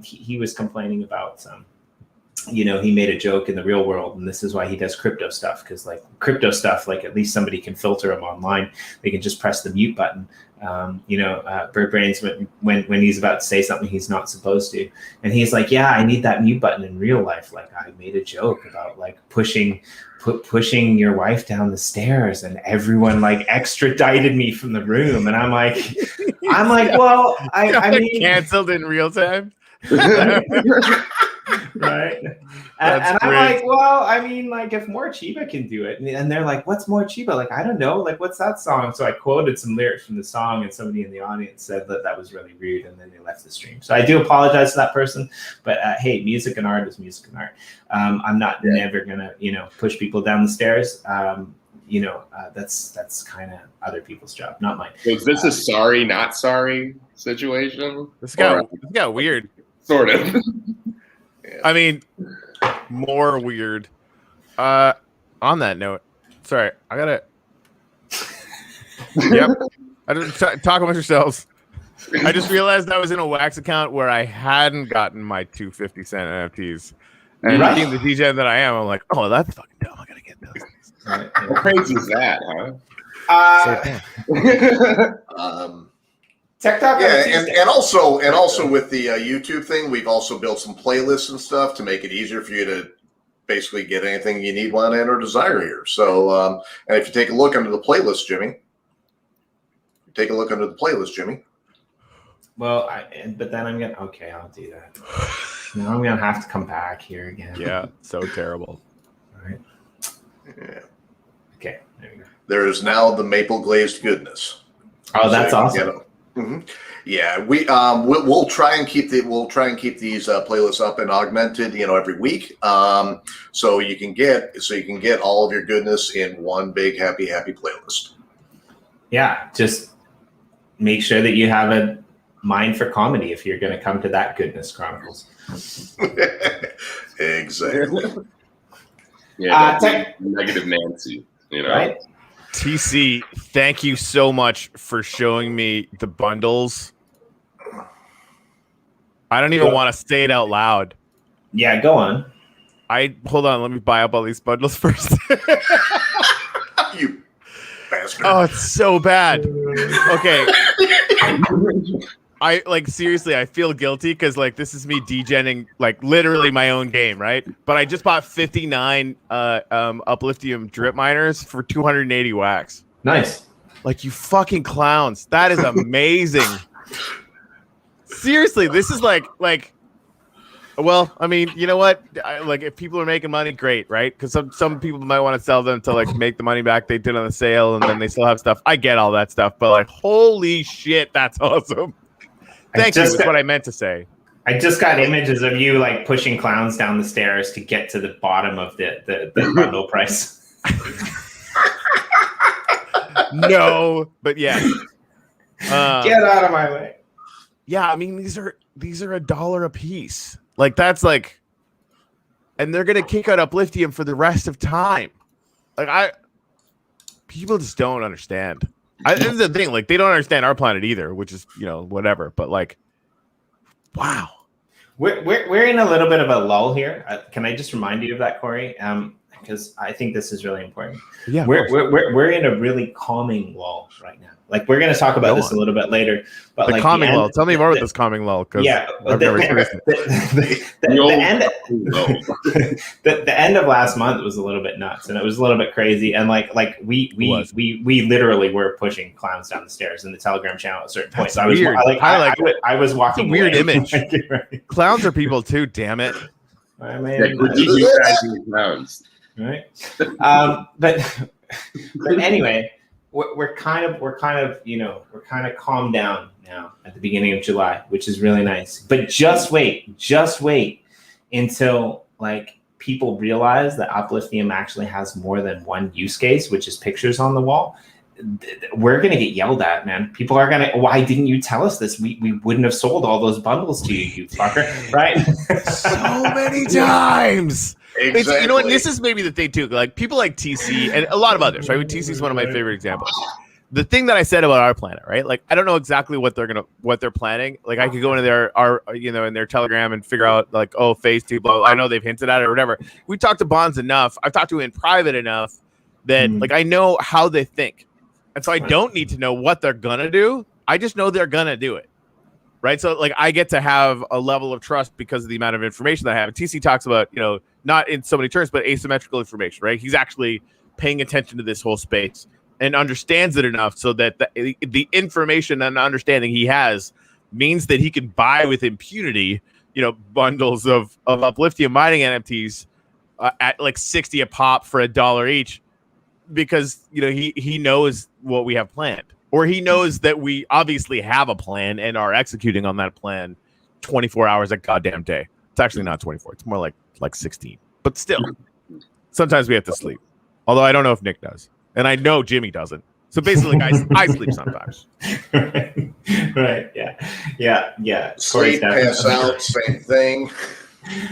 he was complaining about he made a joke in the real world, and this is why he does crypto stuff, because like crypto stuff, like at least somebody can filter him online. They can just press the mute button. Bird Brains when he's about to say something he's not supposed to, and he's like, yeah, I need that mute button in real life. Like I made a joke about like pushing your wife down the stairs, and everyone like extradited me from the room, and I'm like, well, I mean, canceled in real time. Right. And I'm like, well, I mean, like if More Chiba can do it, and they're like, what's More Chiba? Like, I don't know, like what's that song? So I quoted some lyrics from the song, and somebody in the audience said that was really rude, and then they left the stream. So I do apologize to that person, but hey, music and art is music and art. I'm not never gonna push people down the stairs. That's kind of other people's job, not mine. So is this a sorry not sorry situation? This got weird, sort of. I mean, more weird. On that note, sorry, I gotta. Yep, I didn't talk amongst yourselves. I just realized I was in a Wax account where I hadn't gotten my 250-cent NFTs, and being the DJ that I am, I'm like, oh, that's fucking dumb. I gotta get those. How crazy is that, huh? TikTok, and also with the YouTube thing, we've also built some playlists and stuff to make it easier for you to basically get anything you need, want, and or desire here. So, and if you take a look under the playlist, Jimmy, Well, but then I'm gonna I'll do that. Now I'm gonna have to come back here again. Yeah, so terrible. All right. Yeah. Okay, there we go. There is now the maple glazed goodness. Oh, that's awesome. Mm-hmm. Yeah, we'll try and keep these playlists up and augmented, every week. So you can get all of your goodness in one big happy playlist. Yeah, just make sure that you have a mind for comedy if you're going to come to that Goodness Chronicles. Exactly. Yeah, negative Nancy, right? TC, thank you so much for showing me the bundles. I don't even want to say it out loud. Yeah, go on. Hold on, let me buy up all these bundles first. You bastard. Oh, it's so bad. Okay. Seriously, I feel guilty because this is me degenning literally my own game, right? But I just bought 59 Upliftium drip miners for 280 wax. Nice. You fucking clowns. That is amazing. Seriously, this is well, I mean, you know what? If people are making money, great, right? Because some people might want to sell them to make the money back they did on the sale, and then they still have stuff. I get all that stuff, but holy shit, that's awesome. Thank you. That's what I meant to say. I just got images of you pushing clowns down the stairs to get to the bottom of the bundle price. No, but yeah. Get out of my way. Yeah, I mean these are $1 a piece. That's and they're gonna kick out Upliftium for the rest of time. People just don't understand. This is the thing, they don't understand our planet either, which is whatever. But wow, we're in a little bit of a lull here. Can I just remind you of that, Corey? Because I think this is really important. Yeah, we're in a really calming lull right now. We're going to talk about this a little bit later. But the calming lull. Tell me more about this calming lull. Yeah, the end of last month was a little bit nuts, and it was a little bit crazy. And we literally were pushing clowns down the stairs in the Telegram channel at a certain point. So I was walking. Weird image. Clowns are people too. Damn it. I mean, clowns. Right. But anyway. We're kind of calmed down now at the beginning of July, which is really nice. But just wait until people realize that Upliftium actually has more than one use case, which is pictures on the wall. we're going to get yelled at, man. People are going to, why didn't you tell us this? We wouldn't have sold all those bundles to you, you fucker. Right? So many times. Exactly. You know what? This is maybe the thing too. Like people like TC and a lot of others, right? TC is one of my favorite examples. The thing that I said about our planet, right? Like I don't know exactly what they're planning. Like I could go into in their Telegram and figure out like, oh, phase 2, blah. I know they've hinted at it or whatever. We talked to Bonds enough. I've talked to him in private enough that like I know how they think, and so I don't need to know what they're gonna do. I just know they're gonna do it. Right. So like I get to have a level of trust because of the amount of information that I have. And TC talks about, not in so many terms, but asymmetrical information, right? He's actually paying attention to this whole space and understands it enough so that the information and understanding he has means that he can buy with impunity, bundles of Upliftium mining NFTs at like 60 a pop for $1 each because, he knows what we have planned. Or he knows that we obviously have a plan and are executing on that plan 24 hours a goddamn day. It's actually not 24. It's more like 16. But still, sometimes we have to sleep. Although I don't know if Nick does. And I know Jimmy doesn't. So basically, I sleep sometimes. Right. Yeah. Sleep, pass out, same thing.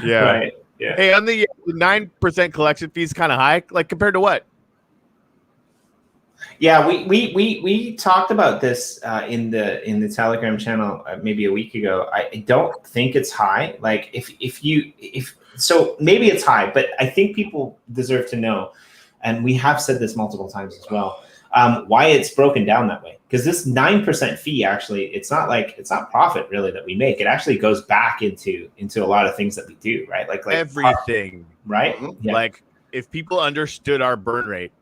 Yeah. Right. Yeah. Hey, on the 9% collection fees kind of high, like compared to what? Yeah, we talked about this in the Telegram channel maybe a week ago. I don't think it's high. Like if so maybe it's high, but I think people deserve to know, and we have said this multiple times as well, why it's broken down that way. Because this 9% fee actually, it's not profit really that we make. It actually goes back into a lot of things that we do, right? Like everything, right? Yeah. Like if people understood our burn rate,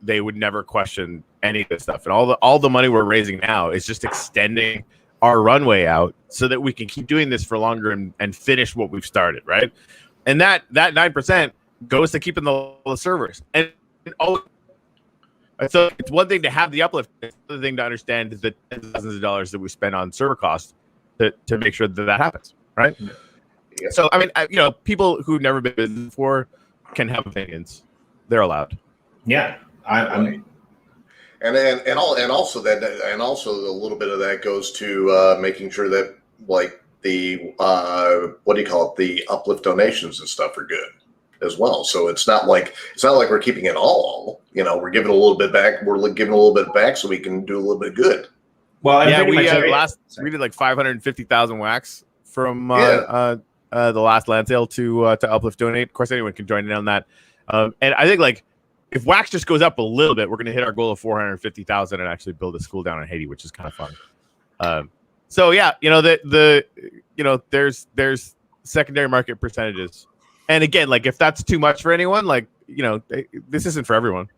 they would never question any of this stuff. And all the money we're raising now is just extending our runway out so that we can keep doing this for longer and finish what we've started, right? And that 9% goes to keeping the servers. And so it's one thing to have the uplift. It's another thing to understand the thousands of dollars that we spend on server costs to make sure that happens, right? Yeah. So, I mean, people who've never been in business before can have opinions. They're allowed. Yeah. I'm And also a little bit of that goes to making sure that like the what do you call it, the uplift donations and stuff are good as well. So it's not like we're keeping it all. We're giving a little bit back. We're giving a little bit back so we can do a little bit of good. Well, yeah, we did like 550,000 wax from the last land sale to Uplift Donate. Of course, anyone can join in on that. And I think like if wax just goes up a little bit, we're going to hit our goal of 450,000 and actually build a school down in Haiti, which is kind of fun. So yeah, there's secondary market percentages. And again, like if that's too much for anyone, like, this isn't for everyone.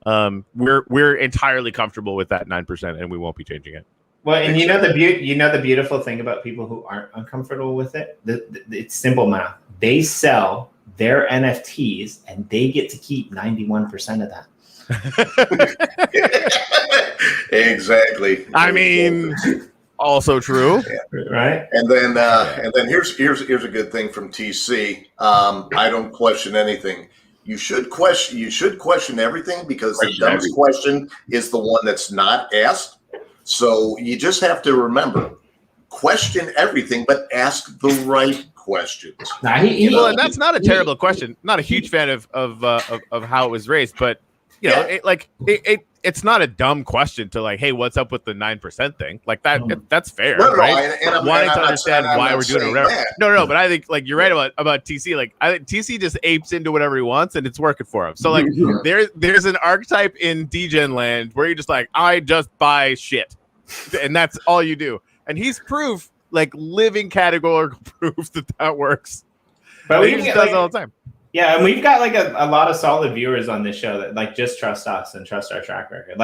We're entirely comfortable with that 9% and we won't be changing it. Well, and the beautiful thing about people who aren't uncomfortable with it, it's simple math. They sell their NFTs and they get to keep 91% of that. Exactly. I mean, also true. Yeah. Right. And then here's a good thing from TC. I don't question anything. You should question everything because the dumbest question is the one that's not asked. So you just have to remember, question everything, but ask the right questions. Well, and that's not a terrible question. Not a huge fan of how it was raised, but it's not a dumb question to like, hey, what's up with the 9% thing? Like that, that's fair, right? And wanting to understand why we're doing it. Whatever. No, but I think like you're right about TC. Like I think TC just apes into whatever he wants, and it's working for him. So like there's an archetype in DGen land where you're just like, I just buy shit, and that's all you do. And he's proof, like living categorical proof that works. But he just does it all the time. Yeah, and we've got like a lot of solid viewers on this show that like just trust us and trust our track record.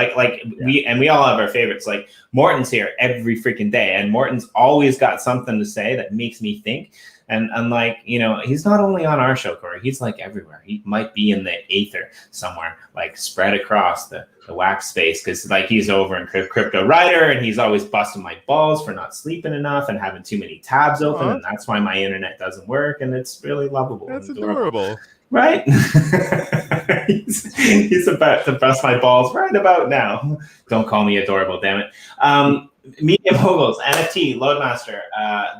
We all have our favorites. Like Morton's here every freaking day, and Morton's always got something to say that makes me think. And like, you know, he's not only on our show, Corey, he's like everywhere. He might be in the aether somewhere, like spread across the wax space, because like he's over in Crypto Writer, and he's always busting my balls for not sleeping enough and having too many tabs open, and that's why my internet doesn't work, and it's really lovable. That's adorable. Right? he's about to bust my balls right about now. Don't call me adorable, damn it. Media Moguls, NFT, Loadmaster,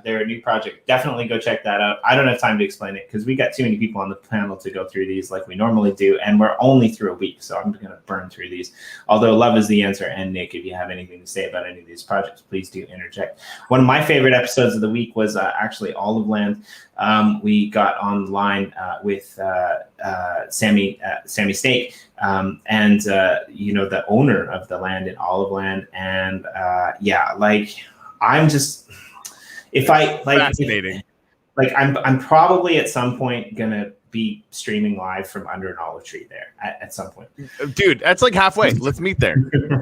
their new project. Definitely go check that out. I don't have time to explain it because we got too many people on the panel to go through these like we normally do, and we're only through a week, so I'm going to burn through these. Although love is the answer, and Nick, if you have anything to say about any of these projects, please do interject. One of my favorite episodes of the week was actually Olive Land. We got online with Sammy Snake, and you know, the owner of the land in Olive Land, and yeah, like I'm just, if I like, fascinating. I'm probably at some point gonna be streaming live from under an olive tree there at some point. Dude, that's like halfway. Let's meet there.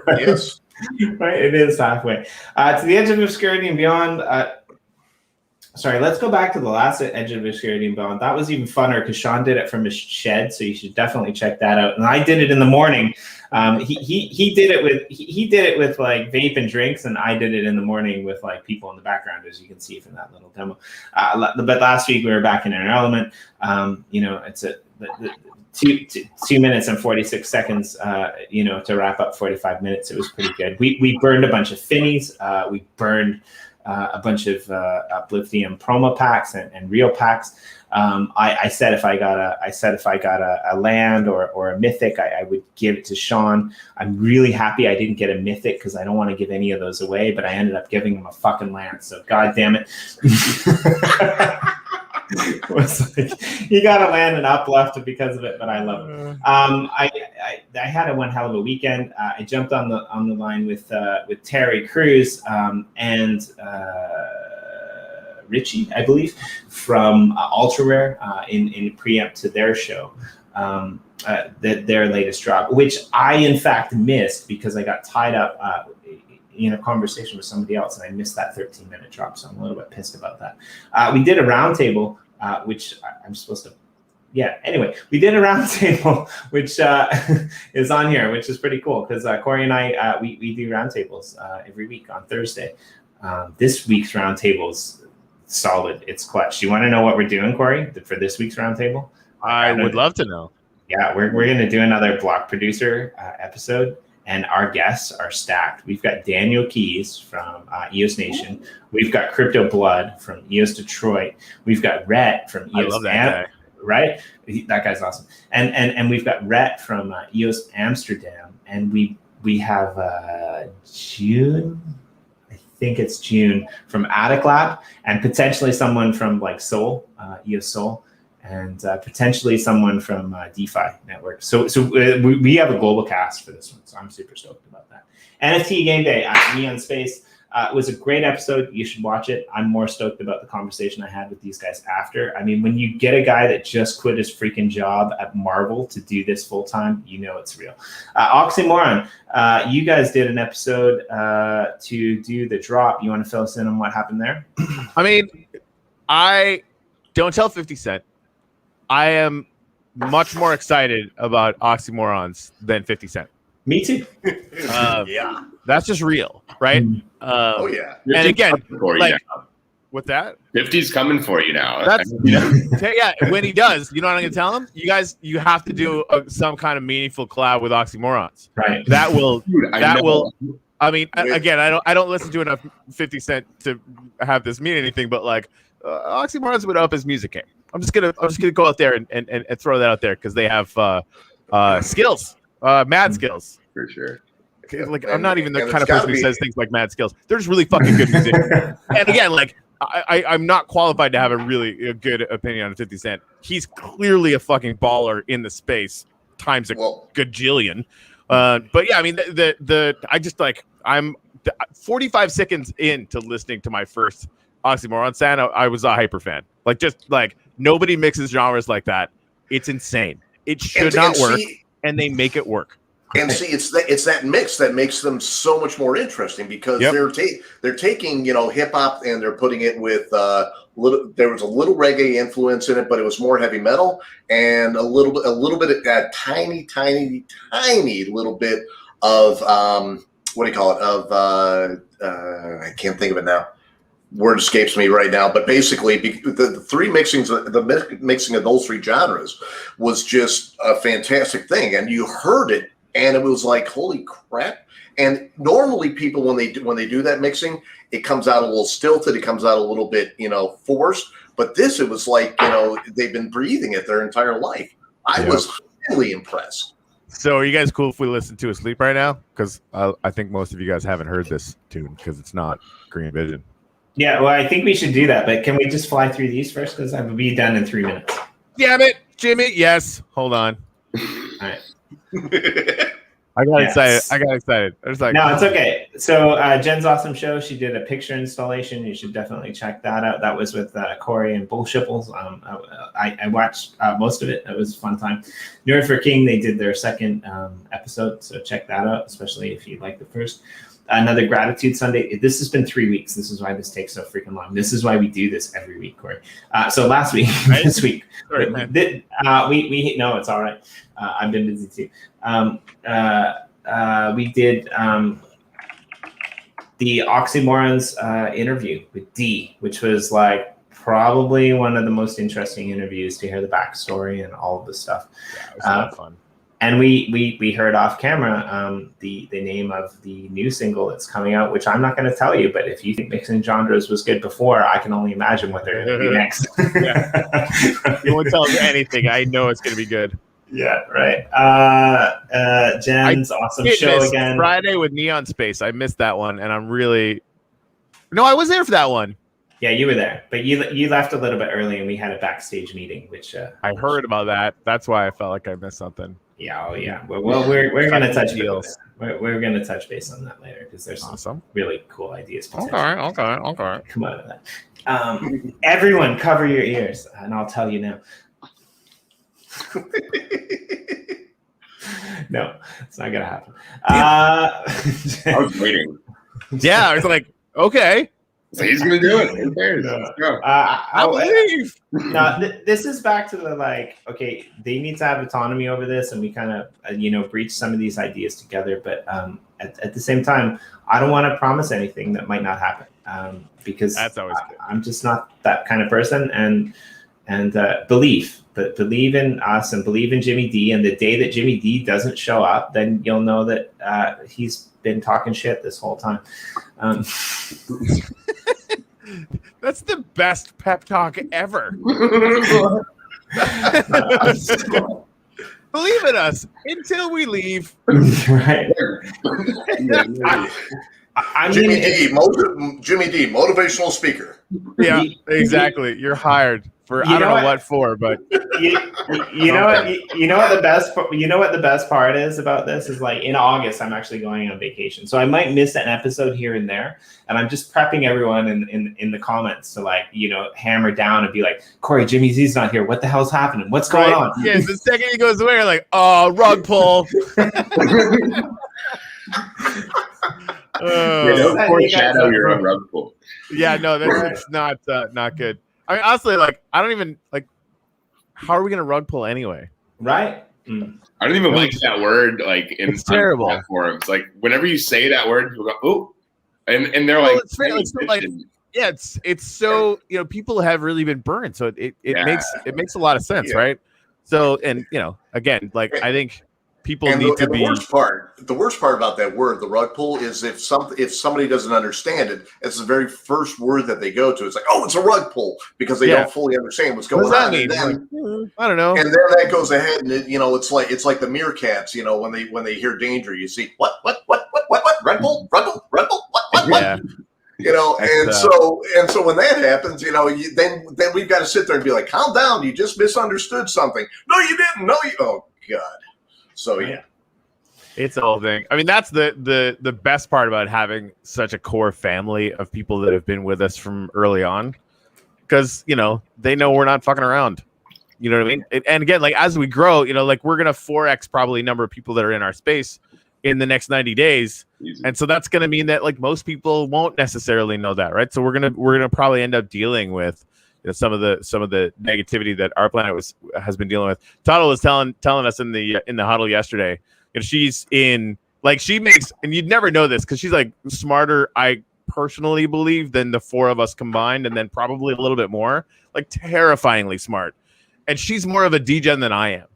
Right? Yes. Right, it is halfway. To the edge of obscurity and beyond. Sorry, let's go back to the last Edge of Obscurity and Beyond. That was even funner because Sean did it from his shed, so you should definitely check that out. And I did it in the morning. He did it with like vape and drinks, and I did it in the morning with like people in the background, as you can see from that little demo. But last week we were back in our element. You know, it's a 2 minutes and 46 seconds. You know, to wrap up 45 minutes, it was pretty good. We burned a bunch of finnies. We burned a bunch of Upliftium promo packs and real packs. I said if I got a land or a mythic, I would give it to Sean. I'm really happy I didn't get a mythic because I don't want to give any of those away, but I ended up giving him a fucking land. So god damn it. Was like, he got a land and UpLift because of it, but I love it. I had one hell of a weekend. I jumped on the line with Terry Crews and Richie, I believe, from Ultra Rare in preempt to their show, their latest drop, which I in fact missed because I got tied up in a conversation with somebody else, and I missed that 13-minute drop, so I'm a little bit pissed about that. We did a roundtable, which I'm supposed to. Yeah. Anyway, we did a roundtable, which is on here, which is pretty cool because Corey and I we do roundtables every week on Thursday. This week's roundtable's solid. It's clutch. You want to know what we're doing, Corey, for this week's roundtable? I would love to know. Yeah, we're going to do another block producer episode, and our guests are stacked. We've got Daniel Keys from EOS Nation. We've got Crypto Blood from EOS Detroit. We've got Rhett from EOS. I love that guy. Right? That guy's awesome. And we've got Rhett from EOS Amsterdam, and we have June. I think it's June from Attic Lab, and potentially someone from like Soul, EOS Soul, and potentially someone from DeFi Network. So we have a global cast for this one, so I'm super stoked about that. NFT Game Day at Neon Space. It was a great episode. You should watch it. I'm more stoked about the conversation I had with these guys after. I mean, when you get a guy that just quit his freaking job at Marvel to do this full time, you know it's real. Oxymoron, you guys did an episode to do the drop. You want to fill us in on what happened there? I mean, I don't tell 50 Cent. I am much more excited about oxymorons than 50 Cent. Me too. Yeah. That's just real, right? Oh yeah. And again, like, now. With that, 50's coming for you now. That's yeah. When he does, you know what I'm gonna tell him? You guys, you have to do some kind of meaningful collab with oxymorons. Right. That will. Dude, I mean, again, I don't listen to enough 50 Cent to have this mean anything, but like, oxymorons would up his music game. I'm just gonna go out there and throw that out there because they have skills, mad skills for sure. Like, I'm not even the kind of person who says things like mad skills. They're just really fucking good music. And again, like, I'm not qualified to have a good opinion on 50 Cent. He's clearly a fucking baller in the space times a gajillion. But yeah, I mean, I just like, I'm 45 seconds into listening to my first Oxymoron sound. I was a hyper fan. Like, just like, nobody mixes genres like that. It's insane. It should not work, and they make it work. And see, it's that mix that makes them so much more interesting because they're taking hip hop and they're putting it with there was a little reggae influence in it, but it was more heavy metal and a little bit of that tiny little bit of what do you call it? I can't think of it now. Word escapes me right now, but basically the mixing of those three genres was just a fantastic thing, and you heard it, and it was like, holy crap! And normally people when they do that mixing, it comes out a little stilted, it comes out a little bit forced. But this, it was like they've been breathing it their entire life. I was really impressed. So are you guys cool if we listen to Asleep right now? Because I think most of you guys haven't heard this tune because it's not Green Vision. Yeah, well, I think we should do that, but can we just fly through these first? Because I will be done in 3 minutes. Damn it, Jimmy. Yes. Hold on. All right. I got excited. I was like, no, it's okay. So Jen's awesome show. She did a picture installation. You should definitely check that out. That was with Corey and Bullshipples. I watched most of it. It was a fun time. Nerd for King, they did their second episode, so check that out, especially if you like the first. Another Gratitude Sunday. This has been 3 weeks. This is why this takes so freaking long. This is why we do this every week, Corey. So last week, this week, Sorry, we no, it's all right. I've been busy too. We did the Oxymorons interview with D, which was like probably one of the most interesting interviews to hear the backstory and all of the stuff. Yeah, it was a lot of fun. And we heard off camera the name of the new single that's coming out, which I'm not going to tell you. But if you think Mixing Genres was good before, I can only imagine what they're going to do next. You won't tell us anything. I know it's going to be good. Yeah, right. Jen's awesome show again. Friday with Neon Space. I missed that one, and I'm really. No, I was there for that one. Yeah, you were there, but you left a little bit early, and we had a backstage meeting, which I heard about that. That's why I felt like I missed something. Yeah, oh yeah. Well, we're going to touch base. We're going to touch base on that later because there's some really cool ideas. Okay. Come out of that. Everyone, cover your ears, and I'll tell you now. No, it's not gonna happen. I was waiting. Yeah, I was like, okay. So he's gonna do it. Who cares? Let's go. I believe. No, this is back to the okay, they need to have autonomy over this, and we kind of breach some of these ideas together. But at the same time, I don't want to promise anything that might not happen because that's always good. I'm just not that kind of person, and believe in us and believe in Jimmy D. And the day that Jimmy D doesn't show up, then you'll know that he's been talking shit this whole time. That's the best pep talk ever. Believe in us until we leave. Right. Jimmy D, motivational speaker. Yeah, exactly. You're hired for I don't know what for, but you know what the best part is about this is in August I'm actually going on vacation, so I might miss an episode here and there, and I'm just prepping everyone in the comments to hammer down and be like, Corey, Jimmy Z's not here. What the hell's happening? What's going on? Yeah, the second he goes away, you're like, oh, rug pull. Don't foreshadow your own rug pull. Yeah, no, that's not good. I mean, honestly, I don't even how are we gonna rug pull anyway? Right. I don't even like that word. In it's terrible platforms, whenever you say that word, people go, "Oh," and they're like, yeah, it's so people have really been burned, so it makes a lot of sense, right? So and again, I think people need to be. The worst part about that word, the rug pull, is if somebody doesn't understand it, it's the very first word that they go to. It's like, oh, it's a rug pull, because they don't fully understand what's going on. What does that mean? I don't know. And then that goes ahead, and it's like the meerkats. When they hear danger, you see what rug pull, what. Yeah. So when that happens, then we've got to sit there and be like, calm down, you just misunderstood something. No, you didn't. No, oh God. So yeah, it's a whole thing. I mean, that's the best part about having such a core family of people that have been with us from early on, because they know we're not fucking around. You know what I mean? And again, like as we grow, you know, like we're gonna 4x probably number of people that are in our space in the next 90 days. Easy. And so that's gonna mean that like most people won't necessarily know that, right? So we're gonna probably end up dealing with, you know, some of the negativity that our planet has been dealing with. Toddle was telling us in the huddle yesterday, you know, she's in like she makes, and you'd never know this because she's like smarter, I personally believe, than the four of us combined, and then probably a little bit more, like terrifyingly smart. And she's more of a degen than I am.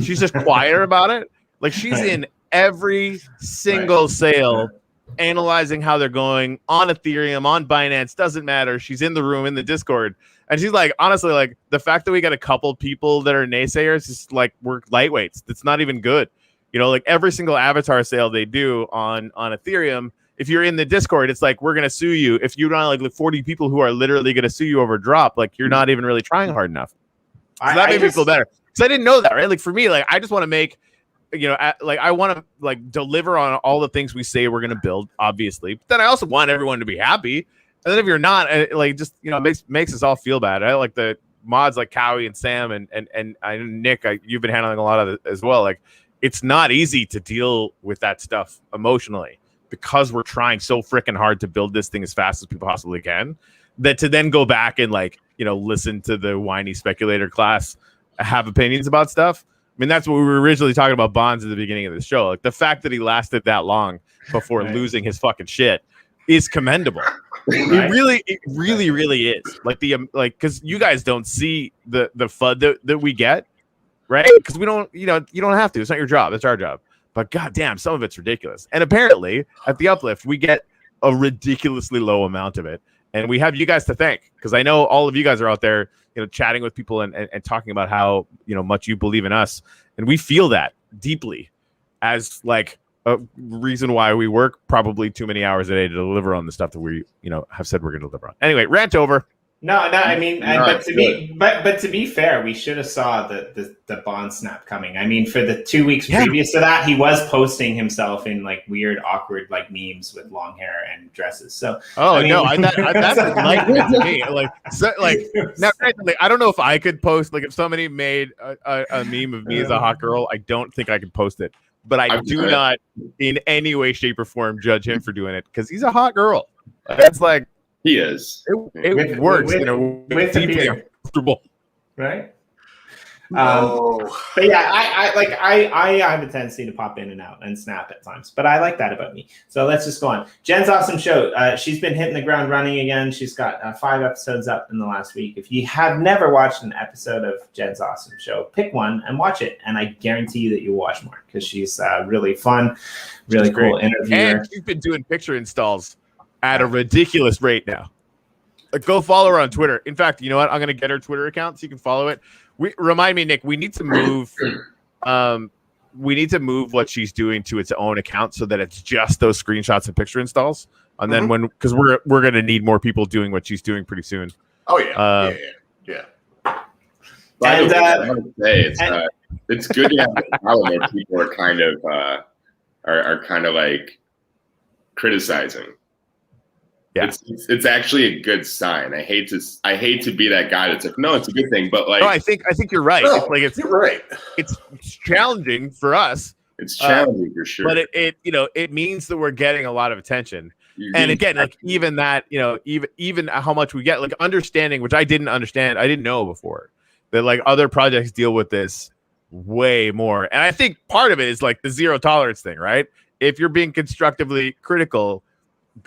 She's just quieter about it. Like she's in every single sale, analyzing how they're going on Ethereum, on Binance, doesn't matter. She's in the room, in the Discord. And she's like, honestly, like the fact that we got a couple people that are naysayers is like, we're lightweights. That's not even good. You know, like every single avatar sale they do on Ethereum, if you're in the Discord, it's like, we're going to sue you. If you don't like 40 people who are literally going to sue you over drop, like you're not even really trying hard enough. So that made me feel better. Because I didn't know that, right? Like for me, like I just want to make, you know, like I want to like deliver on all the things we say we're going to build, obviously. But then I also want everyone to be happy. And then if you're not, like just, you know, makes us all feel bad. I like the mods like Cowie and Sam and Nick, you've been handling a lot of it as well. Like it's not easy to deal with that stuff emotionally because we're trying so freaking hard to build this thing as fast as we possibly can, that to then go back and like, you know, listen to the whiny speculator class have opinions about stuff. I mean, that's what we were originally talking about Bonds at the beginning of the show. Like the fact that he lasted that long before losing his fucking shit is commendable. It really is. Like because you guys don't see the FUD that we get, right? Because we don't, you know, you don't have to. It's not your job. It's our job. But goddamn, some of it's ridiculous. And apparently at the Uplift, we get a ridiculously low amount of it. And we have you guys to thank, because I know all of you guys are out there, you know, chatting with people and talking about how, you know, much you believe in us. And we feel that deeply as like a reason why we work probably too many hours a day to deliver on the stuff that we, you know, have said we're going to deliver on. Anyway, rant over. No, I mean, but to be fair, we should have saw the bond snap coming. I mean, for the 2 weeks previous to that, he was posting himself in like weird, awkward like memes with long hair and dresses. So that's enlightenment to me. Like now, I don't know if I could post, like if somebody made a meme of me as a hot girl, I don't think I could post it. But I do not in any way, shape, or form judge him for doing it because he's a hot girl. It's like. He is. It works, you know, with deeply uncomfortable, right? But yeah, I have a tendency to pop in and out and snap at times, but I like that about me. So let's just go on. Jen's awesome show. She's been hitting the ground running again. She's got 5 episodes up in the last week. If you have never watched an episode of Jen's awesome show, pick one and watch it, and I guarantee you that you'll watch more because she's really fun, really cool interviewer. And she's been doing picture installs at a ridiculous rate now. Go follow her on Twitter. In fact, you know what? I'm going to get her Twitter account so you can follow it. Remind me, Nick, we need to move what she's doing to its own account so that it's just those screenshots and picture installs. And then because we're going to need more people doing what she's doing pretty soon. Oh yeah. And I would say it's good to have a problem where people are kind of like criticizing. Yeah, it's actually a good sign. I hate to be that guy that's like, no, it's a good thing, but like, no, I think you're right. No, you're right. It's challenging for us. It's challenging for sure, but it means that we're getting a lot of attention. And again, like even that, you know, even how much we get, like understanding, which I didn't understand, I didn't know before, that like other projects deal with this way more. And I think part of it is like the zero tolerance thing, right? If you're being constructively critical,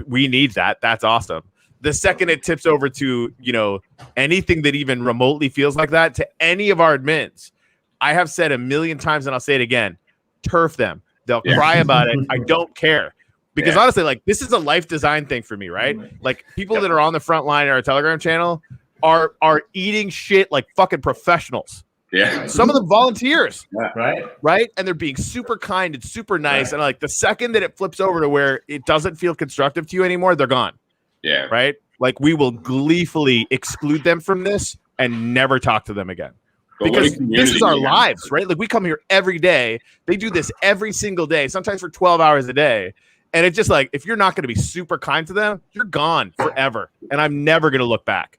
we need that. That's awesome. The second it tips over to, you know, anything that even remotely feels like that to any of our admins, I have said a million times and I'll say it again, turf them. They'll cry about it. I don't care. Because honestly, like this is a life design thing for me, right? Like people that are on the front line in our Telegram channel are eating shit like fucking professionals. Yeah. Some of them volunteers. Right. And they're being super kind and super nice. And like the second that it flips over to where it doesn't feel constructive to you anymore, they're gone. Yeah. Right. Like we will gleefully exclude them from this and never talk to them again. But because this is our lives, right? Like we come here every day. They do this every single day, sometimes for 12 hours a day. And it's just like, if you're not going to be super kind to them, you're gone forever. And I'm never going to look back.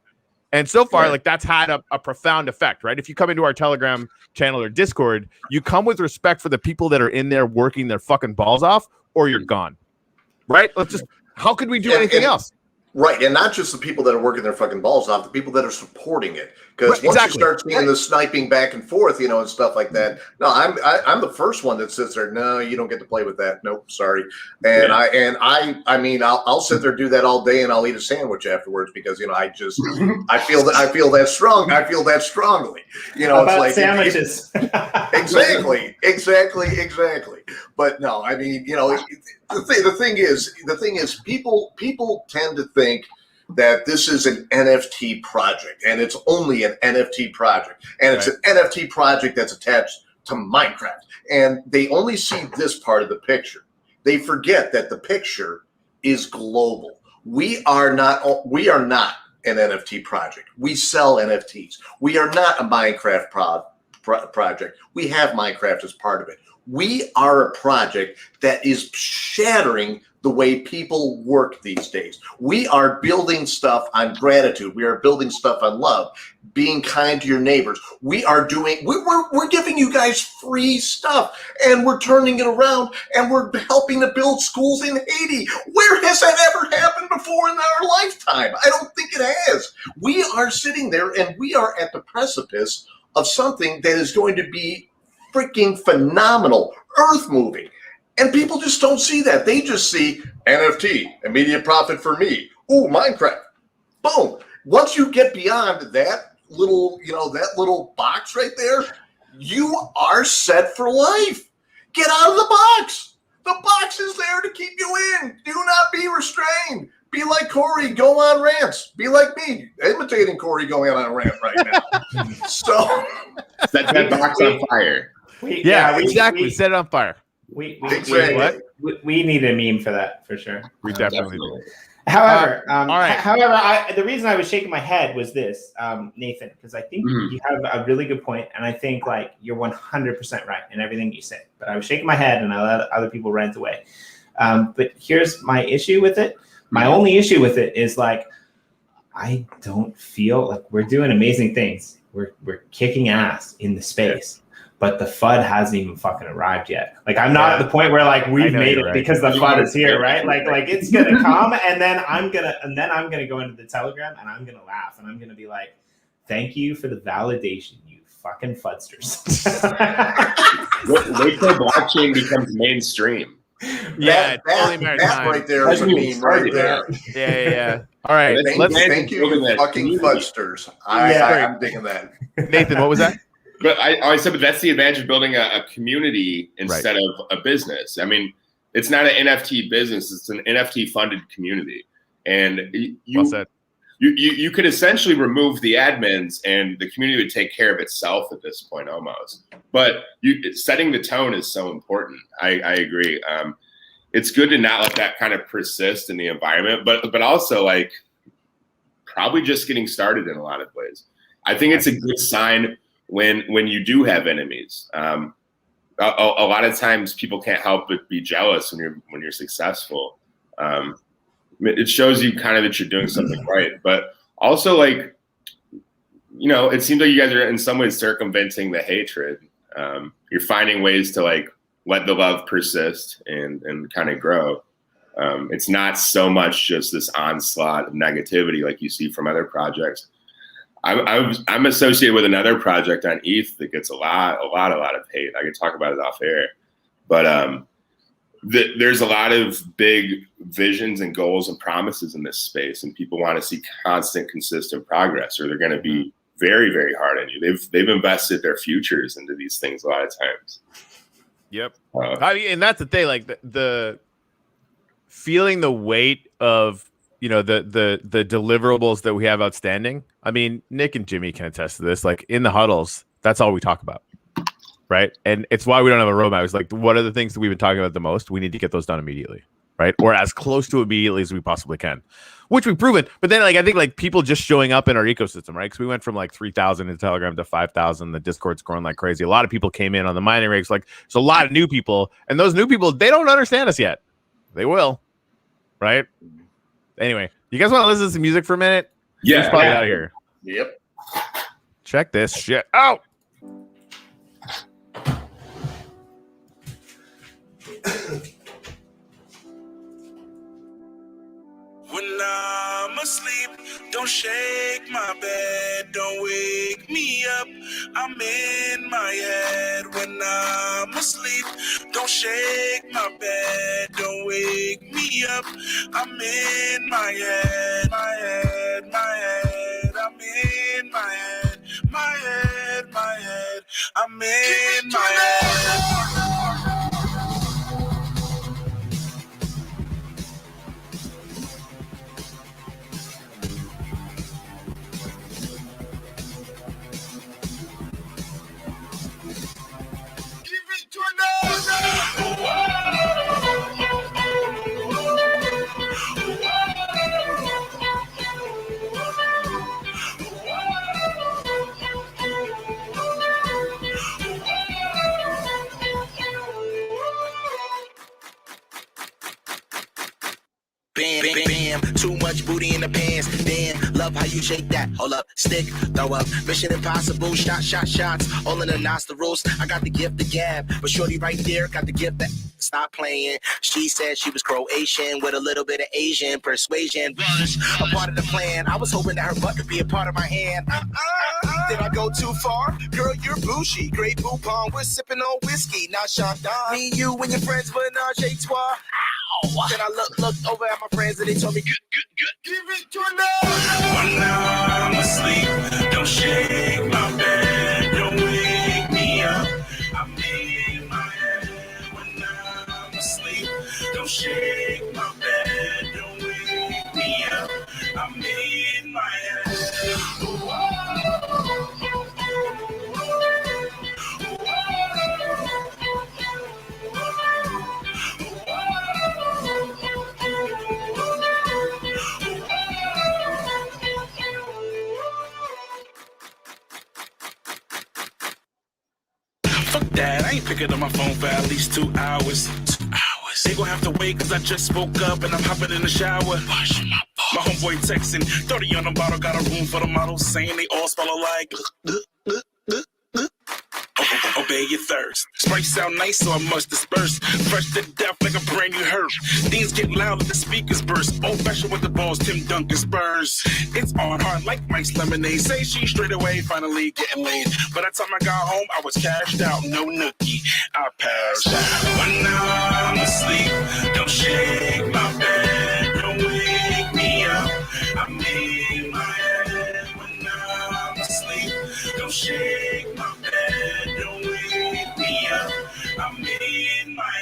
And so far, like that's had a profound effect, right? If you come into our Telegram channel or Discord, you come with respect for the people that are in there working their fucking balls off, or you're gone, right? How could we do anything else? Right, and not just the people that are working their fucking balls off, the people that are supporting it. Because once you start seeing the sniping back and forth, and stuff like that. No, I'm the first one that sits there. No, you don't get to play with that. Nope, sorry. And I mean, I'll sit there, do that all day, and I'll eat a sandwich afterwards because I feel that strong. I feel that strongly. About it's like sandwiches. Exactly. But no, I mean, the thing is, people tend to think that this is an NFT project, and it's only an NFT project, and it's an NFT project that's attached to Minecraft, and they only see this part of the picture. They forget that the picture is global. We are not an NFT project. We sell NFTs. We are not a Minecraft project. We have Minecraft as part of it. We are a project that is shattering the way people work these days. We are building stuff on gratitude. We are building stuff on love, being kind to your neighbors. We're giving you guys free stuff, and we're turning it around, and we're helping to build schools in Haiti. Where has that ever happened before in our lifetime? I don't think it has. We are sitting there, and we are at the precipice of something that is going to be freaking phenomenal, earth moving. And people just don't see that. They just see NFT, immediate profit for me. Ooh, Minecraft. Boom. Once you get beyond that little box right there, you are set for life. Get out of the box. The box is there to keep you in. Do not be restrained. Be like Corey, go on rants. Be like me, imitating Corey going on a rant right now. So set that box on fire. Exactly. Set it on fire. We need a meme for that, for sure. We definitely do. However, all right. However, the reason I was shaking my head was this, Nathan, because I think you have a really good point, and I think you're 100% right in everything you say. But I was shaking my head, and I let other people rant away. But here's my issue with it. My only issue with it is I don't feel like we're doing amazing things. We're kicking ass in the space. But the FUD hasn't even fucking arrived yet. I'm not at the point where we've made it because the FUD is here, right? Like it's gonna come, and then I'm gonna go into the Telegram and I'm gonna laugh and I'm gonna be like, "Thank you for the validation, you fucking FUDsters." Wait till blockchain becomes mainstream. That right there is a meme right there. Yeah. All right, thank you, fucking FUDsters. I'm digging that. Nathan, what was that? But I said, but that's the advantage of building a community instead of a business. I mean, it's not an NFT business; it's an NFT funded community, and you could essentially remove the admins, and the community would take care of itself at this point, almost. But setting the tone is so important. I agree. It's good to not let that kind of persist in the environment, but also probably just getting started in a lot of ways. I think it's a good sign when you do have enemies. A lot of times people can't help but be jealous when you're successful. It shows you kind of that you're doing something right, but also it seems like you guys are in some ways circumventing the hatred. You're finding ways to let the love persist and kind of grow. It's not so much just this onslaught of negativity like you see from other projects. I'm associated with another project on ETH that gets a lot of hate. I can talk about it off air, but there's a lot of big visions and goals and promises in this space, and people want to see constant, consistent progress, or they're going to be very, very hard on you. They've invested their futures into these things a lot of times. Yep, and that's the thing. The feeling the weight of the deliverables that we have outstanding. I mean, Nick and Jimmy can attest to this. In the huddles, that's all we talk about, right? And it's why we don't have a roadmap. It's what are the things that we've been talking about the most? We need to get those done immediately, right? Or as close to immediately as we possibly can, which we've proven. But then, I think people just showing up in our ecosystem, right? Because we went from 3,000 in Telegram to 5,000. The Discord's growing like crazy. A lot of people came in on the mining rigs. There's a lot of new people, and those new people, they don't understand us yet. They will, right? Anyway, you guys want to listen to some music for a minute? Yeah. Let's probably out of here. Yep. Check this shit out. When I'm asleep, don't shake my bed, don't wake me up. I'm in my head when I'm asleep. Don't shake my bed, don't wake me up. I'm in my head, my head, my head. I'm in my head, my head, my head. I'm in my head. Bam, bam, bam, too much booty in the pants. Damn, love how you shake that. Hold up, stick, throw up. Mission impossible, shots. All in the nostrils. I got the gift, the gab. But shorty right there got the gift that. Stop playing. She said she was Croatian with a little bit of Asian persuasion. Was a part of the plan. I was hoping that her butt could be a part of my hand. Did I go too far? Girl, you're bougie. Great Poupon, we're sipping on whiskey, not Chandon. Me, you, and your friends, menage a trois. Then I looked over at my friends and they told me, good. Give it to me. When I'm asleep, don't shake my bed, don't wake me up. I'm in my head. When I'm asleep, don't shake my bed, don't wake me up. I'm in my head. Fuck that, I ain't picking up my phone for at least 2 hours. They gon' have to wait cause I just spoke up and I'm hopping in the shower. Wash my homeboy texting, 30 on the bottle, got a room for the models, saying they all smell alike. Obey your thirst. Sprite sound nice, so I must disperse. Fresh to death like a brand new herb. Things get loud like the speakers burst. Old fashioned with the balls, Tim Duncan Spurs. It's on hard like Mike's lemonade. Say she straight away, finally getting laid. By the time I got home, I was cashed out, no nookie. I passed out. When I'm asleep, don't shake my bed, don't wake me up. I'm in my head. When I'm asleep, don't shake my bed, don't wake me up. I'm in my head.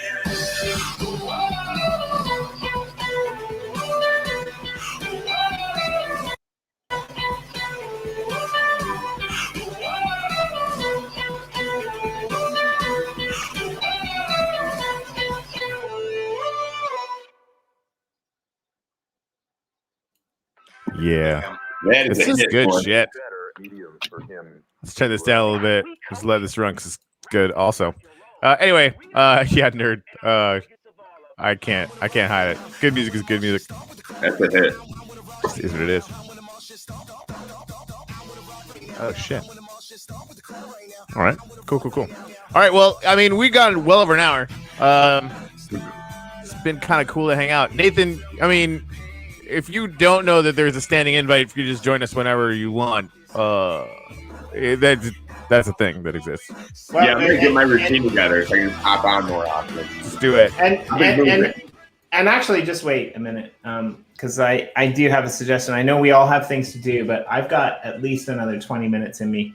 Yeah. That This a is hit good one. shit. Let's turn this down a little bit. Just let this run because it's good also. Anyway, yeah, nerd. I can't hide it. Good music is good music. That's a hit. It is what it is. Oh shit. All right. Cool. All right. Well, I mean, we got well over an hour. It's been kind of cool to hang out. Nathan, I mean, if you don't know that there's a standing invite for you to just join us whenever you want, that's a thing that exists. Well, Yeah, I'm gonna get my routine together so I can hop on more often. Just do it. And actually, just wait a minute, because I do have a suggestion. I know we all have things to do, but I've got at least another 20 minutes in me.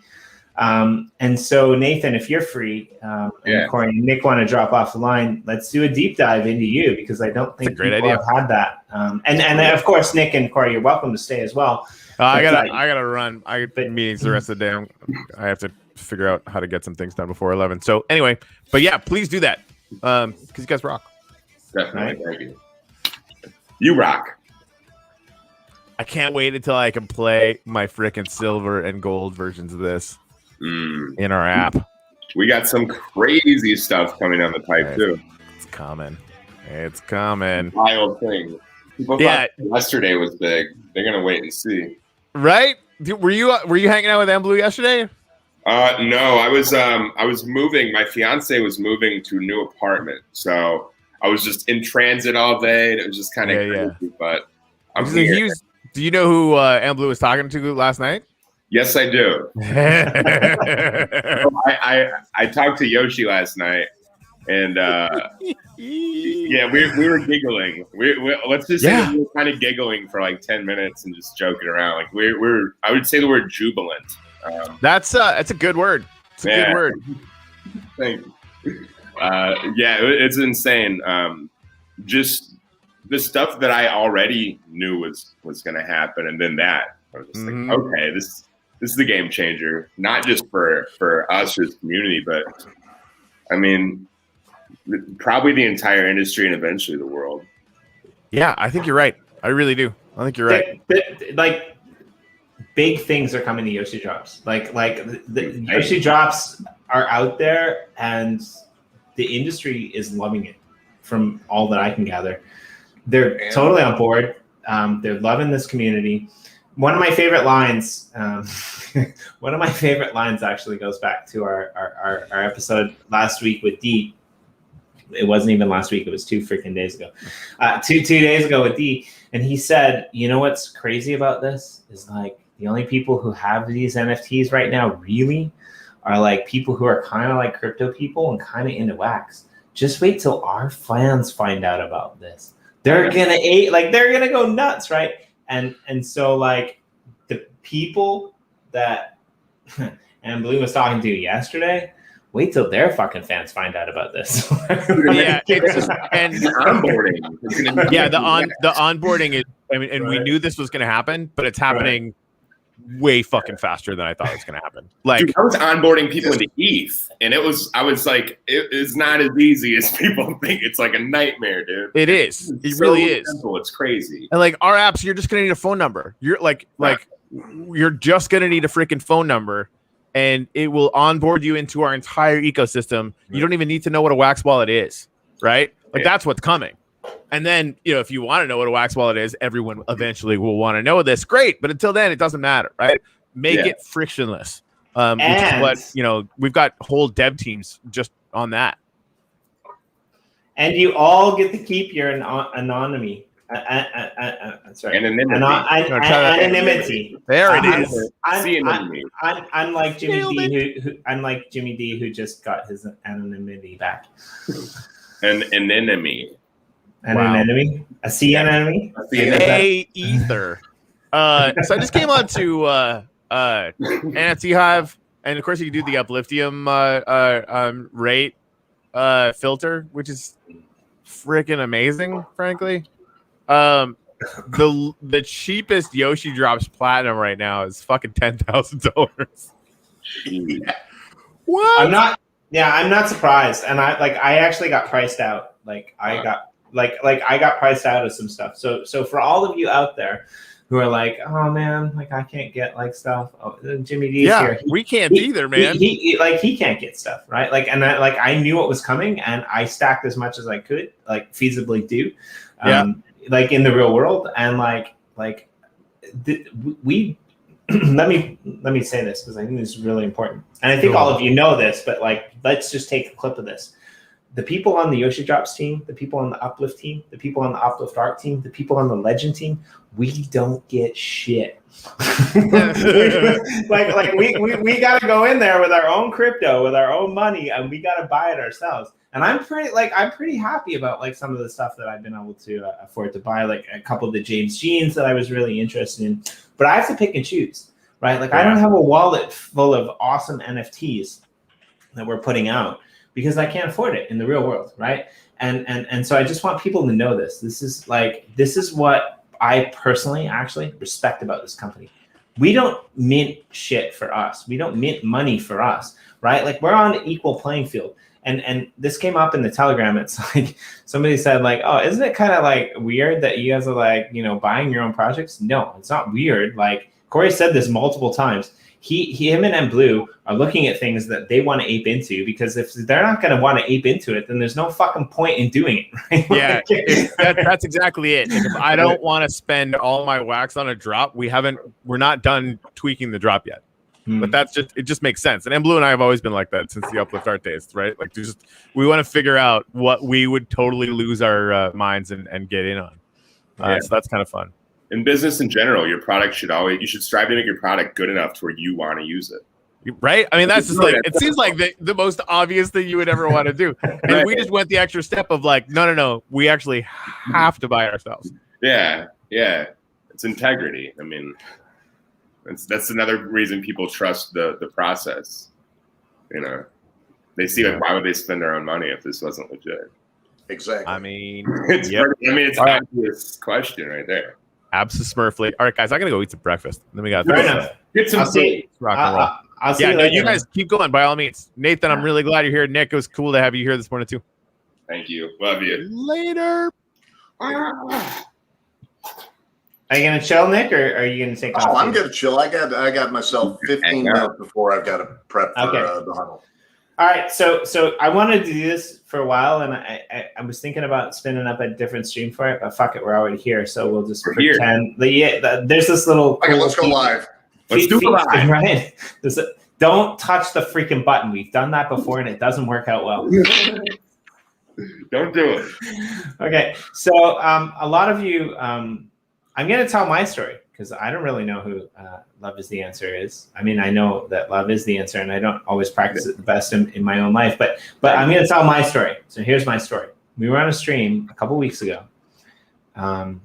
And so, Nathan, if you're free, and Corey and Nick want to drop off the line, let's do a deep dive into you, because I don't think people have had that. And of course, Nick and Corey, you're welcome to stay as well. I gotta run. I got meetings the rest of the day. I have to figure out how to get some things done before 11. So anyway, but yeah, please do that because you guys rock. Definitely, thank you. You rock. I can't wait until I can play my frickin' silver and gold versions of this in our app. We got some crazy stuff coming on the pipe too. It's coming. It's coming. Wild thing. People thought yesterday was big. They're gonna wait and see. Right? Were you hanging out with M Blue yesterday? No, I was moving. My fiance was moving to a new apartment, so I was just in transit all day, and it was just kind of crazy. But I'm here. Do you know who M Blue was talking to last night? Yes, I do. I talked to Yoshi last night, and yeah, we were giggling. Let's just say we were kind of giggling for like 10 minutes and just joking around. Like we're I would say the word jubilant. That's a good word. It's a good word. Thank you. Yeah, it's insane. Just the stuff that I already knew was going to happen, and then that I was just like, okay, this is the game changer, not just for us as a community, but I mean, probably the entire industry and eventually the world. Yeah, I think you're right. I really do. I think you're right. Like big things are coming to Yoshi drops. Like the Yoshi drops are out there, and the industry is loving it. From all that I can gather, they're totally on board. They're loving this community. One of my favorite lines, actually goes back to our episode last week with D. It wasn't even last week. It was 2 freaking days ago. Two days ago with D. And he said, you know what's crazy about this is like the only people who have these NFTs right now really are like people who are kind of like crypto people and kind of into wax. Just wait till our fans find out about this. They're gonna go nuts, right? And so like the people that and Blue was talking to yesterday, wait till their fucking fans find out about this. Yeah, and onboarding. Yeah, the onboarding is. I mean, and we knew this was going to happen, but it's happening way fucking faster than I thought it was going to happen. Like, dude, I was onboarding people into ETH, and I was like, it's not as easy as people think. It's like a nightmare, dude. It is. It really is. Simple. It's crazy. And like our apps, you're just going to need a phone number. You're like you're just going to need a freaking phone number, and it will onboard you into our entire ecosystem. You don't even need to know what a Wax wallet is, right? Like that's what's coming. And then, you know, if you want to know what a Wax wallet is, everyone eventually will want to know this. Great. But until then, it doesn't matter, right? Make it frictionless. Which is what, you know, we've got whole dev teams just on that. And you all get to keep your anonymity. Sorry. Anonymity. There it is. Unlike Jimmy D, who just got his anonymity back. An enemy. Enemy? A sea enemy? A ether. So I just came on to NFT Hive, and of course you can do the Upliftium rate filter, which is freaking amazing, frankly. The cheapest Yoshi drops platinum right now is fucking $10,000. What? I'm not surprised, and I actually got priced out. I got priced out of some stuff. So for all of you out there who are like, oh man, like I can't get like stuff. Oh, Jimmy D's here. We can't either, man. He can't get stuff, right? Like, and I knew what was coming, and I stacked as much as I could, like feasibly do, like in the real world, and we. Let me say this because I think this is really important, and I think all of you know this, but like, let's just take a clip of this. The people on the Yoshi Drops team, the people on the UpLift team, the people on the UpLift Art team, the people on the Legend team, we don't get shit. we gotta go in there with our own crypto, with our own money, and we gotta buy it ourselves. And I'm pretty happy about like some of the stuff that I've been able to afford to buy, like a couple of the James Jeans that I was really interested in. But I have to pick and choose, right? Like I don't have a wallet full of awesome NFTs that we're putting out, because I can't afford it in the real world, right? And so I just want people to know this. This is what I personally actually respect about this company. We don't mint shit for us. We don't mint money for us, right? Like we're on an equal playing field. And this came up in the Telegram. It's like somebody said like, oh, isn't it kind of like weird that you guys are like, you know, buying your own projects? No, it's not weird. Like Corey said this multiple times. him and Blue are looking at things that they want to ape into, because if they're not going to want to ape into it, then there's no fucking point in doing it. Right? Yeah, that's exactly it. Like, if I don't want to spend all my wax on a drop, we're not done tweaking the drop yet. But it just makes sense. And Blue and I have always been like that since the Uplift art days, right? Like, we want to figure out what we would totally lose our minds and get in on. So that's kind of fun. In business in general, your product you should strive to make your product good enough to where you want to use it. Right? I mean, that's just like, it seems like the most obvious thing you would ever want to do. And we just went the extra step of like, no, we actually have to buy it ourselves. Yeah. It's integrity. I mean, that's another reason people trust the process. You know, they see like, why would they spend their own money if this wasn't legit? Exactly. I mean, it's an obvious question right there. Absolutely. All right, guys, I gotta go eat some breakfast. Then we got fair enough. Get some rock and roll. I'll see you later. You guys keep going by all means. Nathan, I'm really glad you're here. Nick, it was cool to have you here this morning too. Thank you. Love you. Later. Are you gonna chill, Nick, or are you gonna take off? I'm gonna chill. I got myself 15 minutes before I've got to prep for the huddle. All right, so I wanted to do this for a while, and I was thinking about spinning up a different stream for it, but fuck it, we're already here, so we'll just pretend. There's this little. Okay, let's go live. Let's do it live. Right? Don't touch the freaking button. We've done that before, and it doesn't work out well. Don't do it. Okay, so a lot of you. I'm going to tell my story because I don't really know who love is the answer is. I mean, I know that love is the answer, and I don't always practice it the best in my own life, but I'm going to tell my story. So here's my story. We were on a stream a couple weeks ago. And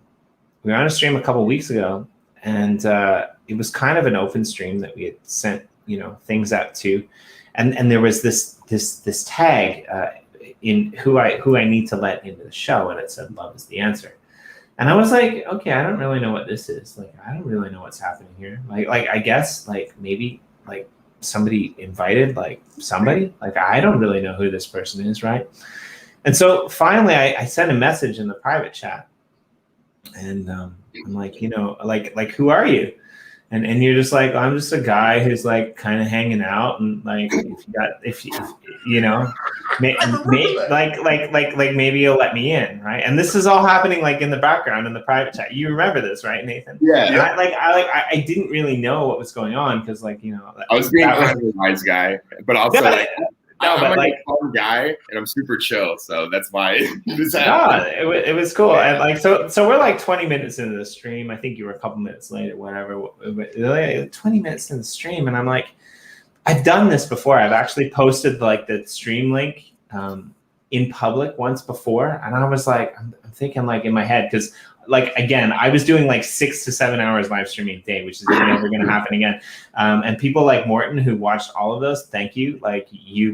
it was kind of an open stream that we had sent, things out to, and there was this tag in who I need to let into the show, and it said love is the answer. And I was like, okay, I don't really know what this is. Like, I don't really know what's happening here. Like I guess, like, maybe, like, somebody invited, like, somebody. Like, I don't really know who this person is, right? And so finally, I sent a message in the private chat. And I'm like, like, who are you? And you're just like, I'm just a guy who's, like, kind of hanging out. And, like, maybe you'll let me in, right? And this is all happening like in the background in the private chat. You remember this, right, Nathan? Yeah. And I didn't really know what was going on because, like, I was being a wise guy, but also I'm a fun guy and I'm super chill, so that's why it was cool. And like so we're like 20 minutes into the stream. I think you were a couple minutes late or whatever. 20 minutes in the stream, and I'm like, I've done this before. I've actually posted like the stream link in public once before, and I was like, I'm thinking like in my head because. Like, again, I was doing like 6 to 7 hours live streaming a day, which is never going to happen again. And people like Morton who watched all of those, thank you. Like, you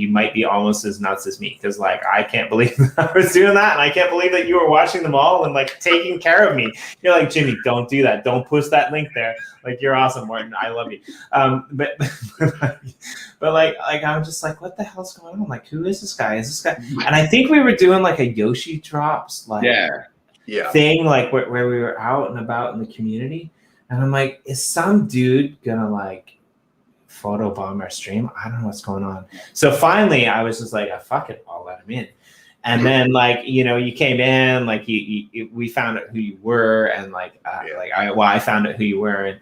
might be almost as nuts as me because, like, I can't believe I was doing that. And I can't believe that you were watching them all and, like, taking care of me. You're like, Jimmy, don't do that. Don't push that link there. Like, you're awesome, Morton. I love you. But like I'm just like, what the hell's going on? Like, who is this guy? And I think we were doing like a Yoshi drops, like. Thing like where we were out and about in the community, and I'm like, is some dude gonna like photobomb our stream? I don't know what's going on. So finally I was just like, fuck it, I'll let him in. And then like you came in, like we found out who you were, and I found out who you were, and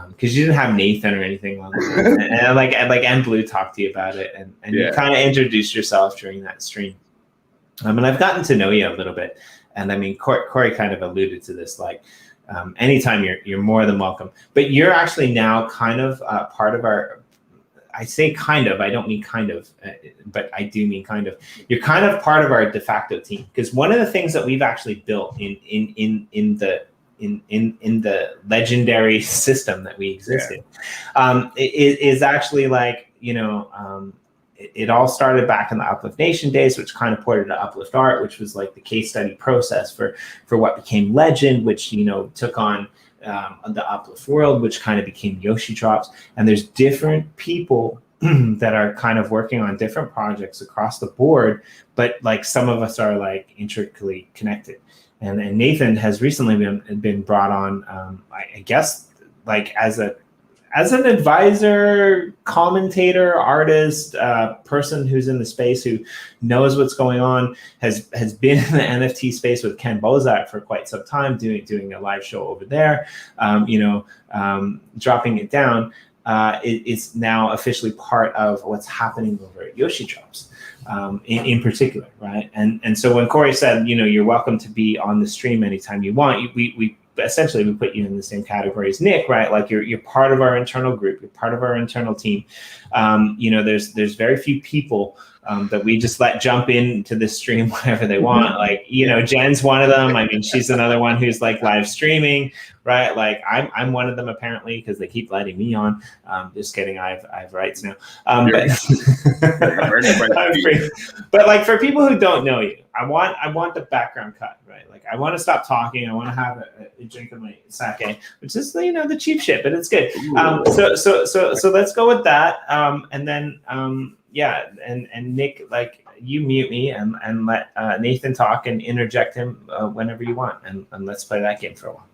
because you didn't have Nathan or anything on there. and Blue talked to you about it, and you kind of introduced yourself during that stream. And I've gotten to know you a little bit. And I mean, Corey kind of alluded to this, like anytime you're more than welcome. But you're actually now kind of part of our, I say kind of, I don't mean kind of, but I do mean kind of. You're kind of part of our de facto team. Because one of the things that we've actually built in the legendary system that we exist in is actually like, it all started back in the Uplift Nation days, which kind of ported to Uplift Art, which was like the case study process for what became Legend, which, took on the Uplift World, which kind of became Yoshi Drops. And there's different people that are kind of working on different projects across the board, but like some of us are like intricately connected. And Nathan has recently been brought on, I guess, like as as an advisor, commentator, artist, person who's in the space who knows what's going on, has been in the NFT space with Ken Bozak for quite some time, doing a live show over there, dropping it down. It's now officially part of what's happening over at Yoshi Drops, in particular, right? And so when Corey said, you're welcome to be on the stream anytime you want, we essentially we put you in the same category as Nick, right? Like you're part of our internal group, you're part of our internal team. There's very few people that we just let jump into this stream whenever they want. Like, Jen's one of them. I mean, she's another one who's like live streaming, right? Like I'm one of them apparently because they keep letting me on. Just kidding. I have rights now. But like for people who don't know you, I want the background cut, right? Like I want to stop talking. I want to have a drink of my sake, which is the cheap shit, but it's good. So let's go with that. And then and Nick, like you mute me and let Nathan talk and interject him whenever you want, and let's play that game for a while.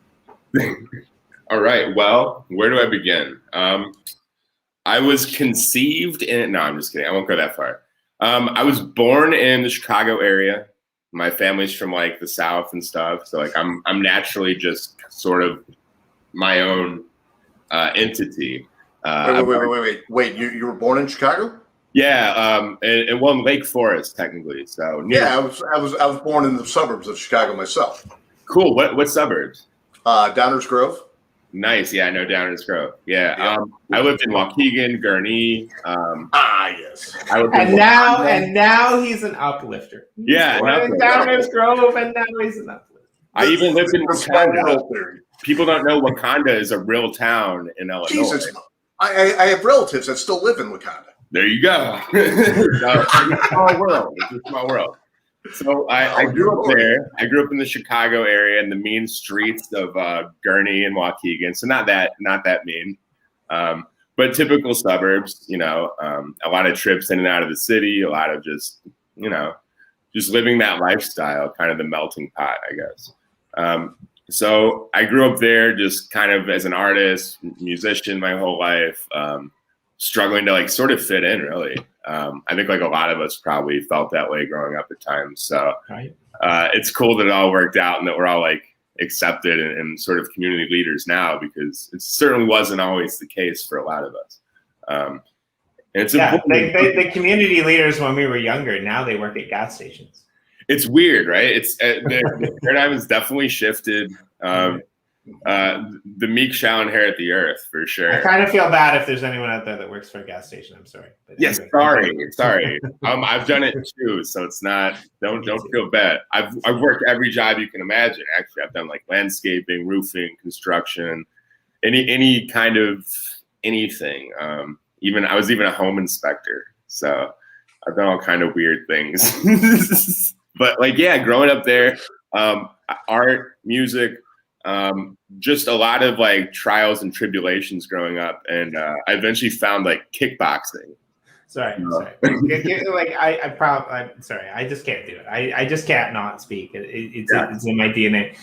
All right. Well, where do I begin? I was conceived in. No, I'm just kidding. I won't go that far. I was born in the Chicago area. My family's from like the South and stuff, so like I'm naturally just sort of my own entity. Wait! You were born in Chicago? Yeah, in Lake Forest technically. So yeah, I was born in the suburbs of Chicago myself. Cool. What suburbs? Downers Grove. Nice. Yeah, I know Downers Grove. Yeah. I lived in Waukegan, Gurnee. Yes. And now he's an uplifter. Yeah. In Downers Grove, and now he's an uplifter. I even lived in Wakanda. People don't know Wakanda is a real town in Illinois. Jesus, I have relatives that still live in Wakanda. There you go. It's a small world. It's a small world. So I grew up there. I grew up in the Chicago area in the mean streets of Gurnee and Waukegan. So not that mean, but typical suburbs. A lot of trips in and out of the city. A lot of just living that lifestyle, kind of the melting pot, I guess. So I grew up there, just kind of as an artist, musician, my whole life. Struggling to like sort of fit in, really. I think like a lot of us probably felt that way growing up at times. So it's cool that it all worked out and that we're all like accepted and sort of community leaders now, because it certainly wasn't always the case for a lot of us. And it's the community leaders when we were younger, now they work at gas stations. It's weird, right? It's the paradigm has definitely shifted. The meek shall inherit the earth, for sure. I kind of feel bad if there's anyone out there that works for a gas station. I'm sorry. But yes, anyway. Sorry. I've done it too, so it's not. Don't feel bad. I've worked every job you can imagine. Actually, I've done like landscaping, roofing, construction, any kind of anything. I was even a home inspector. So I've done all kind of weird things. But like, yeah, growing up there, art, music. Just a lot of like trials and tribulations growing up, and I eventually found like kickboxing. Sorry. Like I'm sorry. I just can't do it. I just can't not speak. It's in my DNA.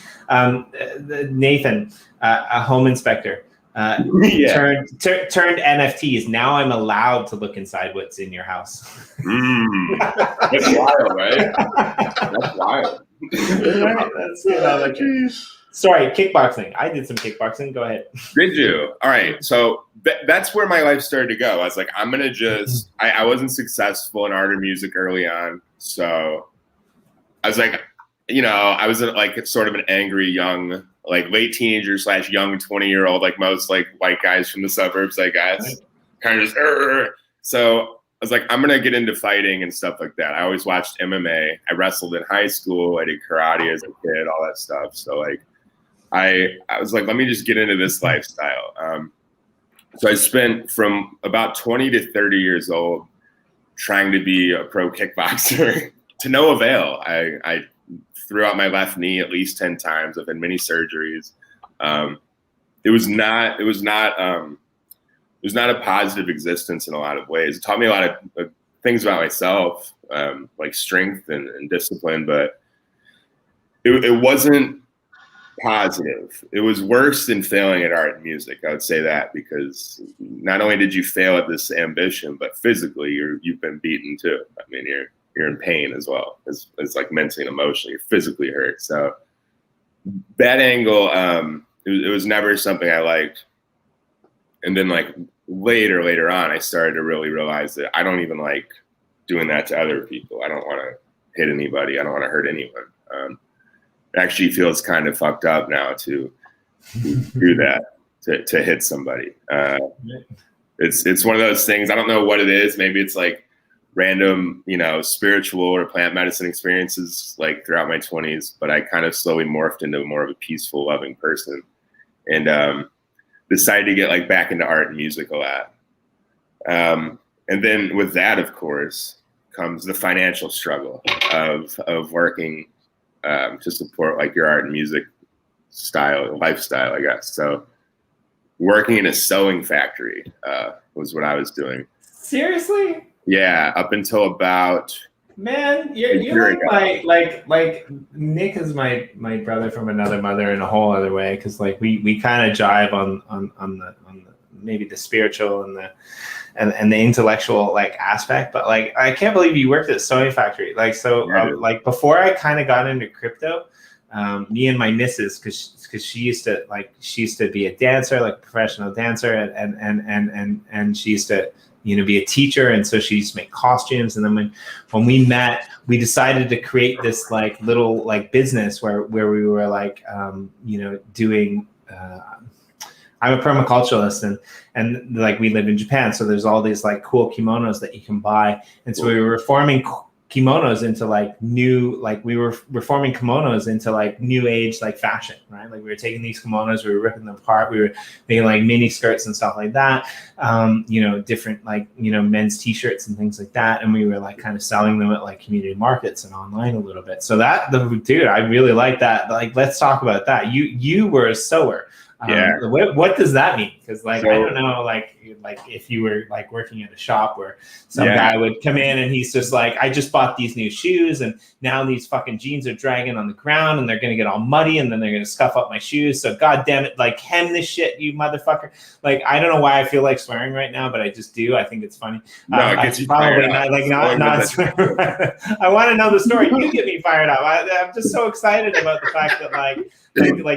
Nathan, a home inspector, turned NFTs. Now I'm allowed to look inside what's in your house. That's wild, right? That's wild. That's Sorry, kickboxing. I did some kickboxing. Go ahead. Did you? All right. So that's where my life started to go. I was like, I'm going to just, I wasn't successful in art or music early on. So I was like, I was like sort of an angry young, like late teenager / young 20-year-old, like most like white guys from the suburbs, I guess. Right. Kind of just, So I was like, I'm going to get into fighting and stuff like that. I always watched MMA. I wrestled in high school. I did karate as a kid, all that stuff. So like, I was like, let me just get into this lifestyle. So I spent from about 20 to 30 years old trying to be a pro kickboxer to no avail. I threw out my left knee at least 10 times. I've had many surgeries. It was not a positive existence in a lot of ways. It taught me a lot of things about myself, like strength and discipline, but it wasn't positive. It was worse than failing at art and music. I would say that, because not only did you fail at this ambition, but physically you've been beaten too. I mean, you're in pain as well as like mentally and emotionally. You're physically hurt. So that angle, it was never something I liked. And then like later on, I started to really realize that I don't even like doing that to other people. I don't want to hit anybody. I don't want to hurt anyone. It actually feels kind of fucked up now to do that, to hit somebody. It's one of those things. I don't know what it is. Maybe it's like random, spiritual or plant medicine experiences like throughout my 20s, but I kind of slowly morphed into more of a peaceful, loving person, and decided to get like back into art and music a lot. And then with that, of course, comes the financial struggle of working to support like your art and music lifestyle, I guess. So working in a sewing factory was what I was doing. Seriously? Yeah, up until about. Man, you're like Nick is my brother from another mother in a whole other way, because like we kind of jive on the maybe the spiritual and the intellectual like aspect, but like I can't believe you worked at sewing factory. Like like before I kind of got into crypto, me and my missus, because she used to be a dancer, like a professional dancer, and she used to be a teacher, and so she used to make costumes. And then when we met, we decided to create this like little like business where we were like doing. I'm a permaculturalist, and like we live in Japan, so there's all these like cool kimonos that you can buy, and so we were reforming kimonos into like new, like we were reforming kimonos into like new age like fashion, right? Like we were taking these kimonos, we were ripping them apart, we were making like mini skirts and stuff like that, different like men's t-shirts and things like that, and we were like kind of selling them at like community markets and online a little bit. So dude, I really like that. Like, let's talk about that. You were a sewer. Yeah. What does that mean? Because like I don't know, like if you were like working at a shop where some guy would come in and he's just like, I just bought these new shoes and now these fucking jeans are dragging on the ground and they're gonna get all muddy and then they're gonna scuff up my shoes. So god damn it, like hem this shit, you motherfucker. Like I don't know why I feel like swearing right now, but I just do. I think it's funny. No, it gets you probably not like not swearing. I want to know the story. You get me fired up. I'm just so excited about the fact that like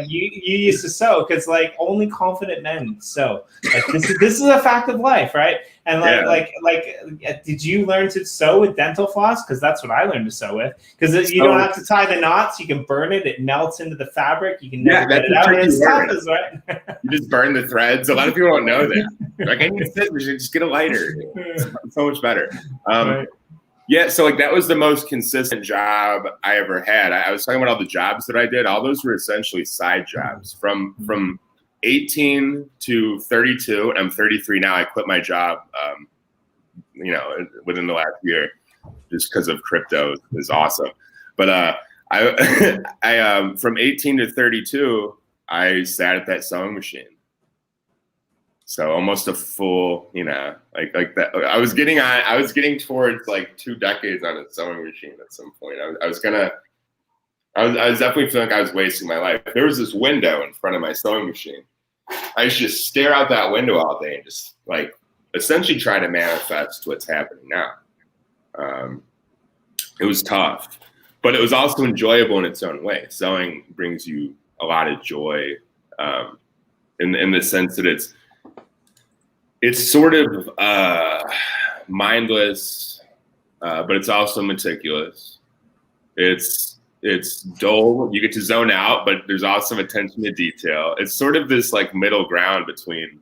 you used to sew, because like only confident men sew. Like this is a fact of life, right? And like did you learn to sew with dental floss? Because that's what I learned to sew with. Because you don't have to tie the knots. You can burn it. It melts into the fabric. You can never get it out. It's tough, right? You just burn the threads. A lot of people don't know that. Like, I need scissors. Just get a lighter. It's so much better. Right. Yeah, so like that was the most consistent job I ever had. I was talking about all the jobs that I did. All those were essentially side jobs. From 18 to 32, and I'm 33 now. I quit my job, within the last year, just because of crypto is awesome. But I from 18 to 32, I sat at that sewing machine. So almost a full, like that. I was getting towards like 2 decades on a sewing machine at some point. I was definitely feeling like I was wasting my life. There was this window in front of my sewing machine. I used to just stare out that window all day and just like essentially try to manifest what's happening now. It was tough, but it was also enjoyable in its own way. Sewing brings you a lot of joy, in the sense that it's sort of mindless, but it's also meticulous. It's dull. You get to zone out, but there's also attention to detail. It's sort of this like middle ground between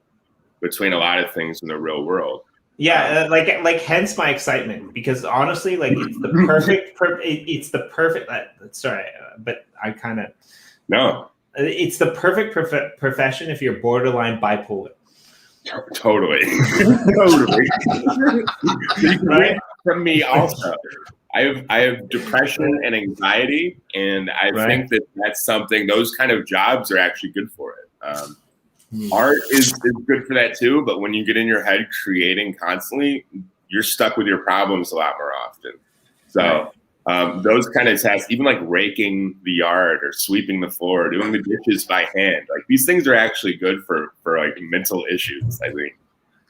a lot of things in the real world. Yeah, like hence my excitement, because honestly, like it's the perfect. It's the perfect. Sorry, but I kind of no. It's the perfect profession if you're borderline bipolar. Totally. Totally. Right? From me also. I have depression and anxiety, and I think that's something, those kind of jobs are actually good for it. Art is good for that too, but when you get in your head creating constantly, you're stuck with your problems a lot more often. So Those kind of tasks, even like raking the yard or sweeping the floor, doing the dishes by hand, like these things are actually good for like mental issues, I think.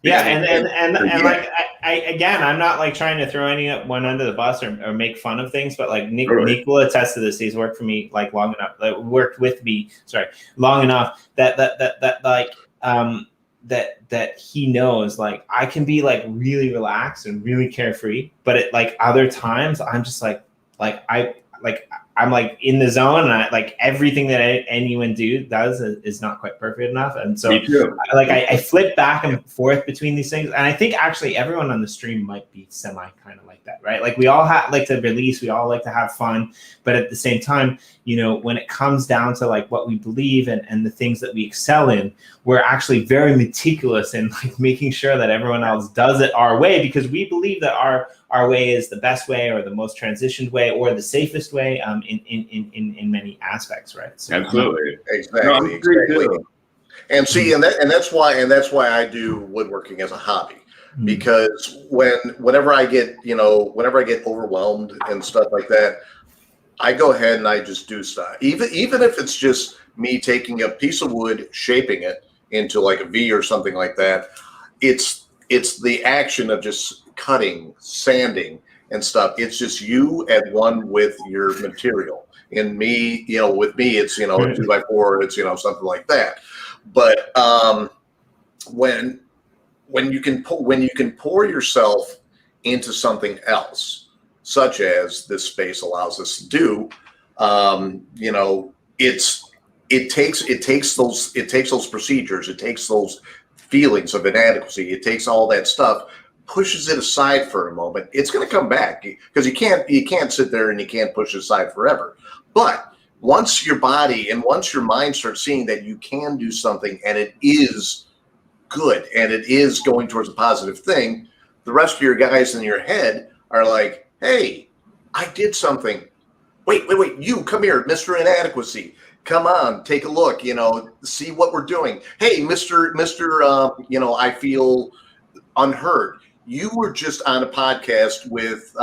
Yeah, and like I'm not like trying to throw anyone under the bus or make fun of things, but like Nick will attest to this. He's worked for me like long enough, worked with me, long enough that he knows like I can be like really relaxed and really carefree, but at like other times I'm just I'm like in the zone, and I, like everything that anyone does is not quite perfect enough. And so I flip back and forth between these things. And I think actually everyone on the stream might be semi kind of like that, right? Like we all like to release, we all like to have fun, but at the same time, you know, when it comes down to like what we believe and the things that we excel in, we're actually very meticulous in like making sure that everyone else does it our way, because we believe that our way is the best way or the most transitioned way or the safest way in many aspects, right? So, absolutely. Exactly. And see, and that's why I do woodworking as a hobby, because whenever I get overwhelmed and stuff like that, I go ahead and I just do stuff. Even if it's just me taking a piece of wood, shaping it into like a V or something like that, it's the action of just cutting, sanding, and stuff. It's just you at one with your material. And me, with me, it's a 2x4, it's something like that. But when you can pour yourself into something else, such as this space allows us to do, it takes those procedures, it takes those feelings of inadequacy, it takes all that stuff, pushes it aside for a moment. It's going to come back, because you can't sit there and you can't push it aside forever. But once your body and once your mind starts seeing that you can do something and it is good and it is going towards a positive thing, the rest of your guys in your head are like, hey, I did something. Wait, you come here, Mr. Inadequacy. Come on, take a look, see what we're doing. Hey, Mr. I feel unheard. You were just on a podcast with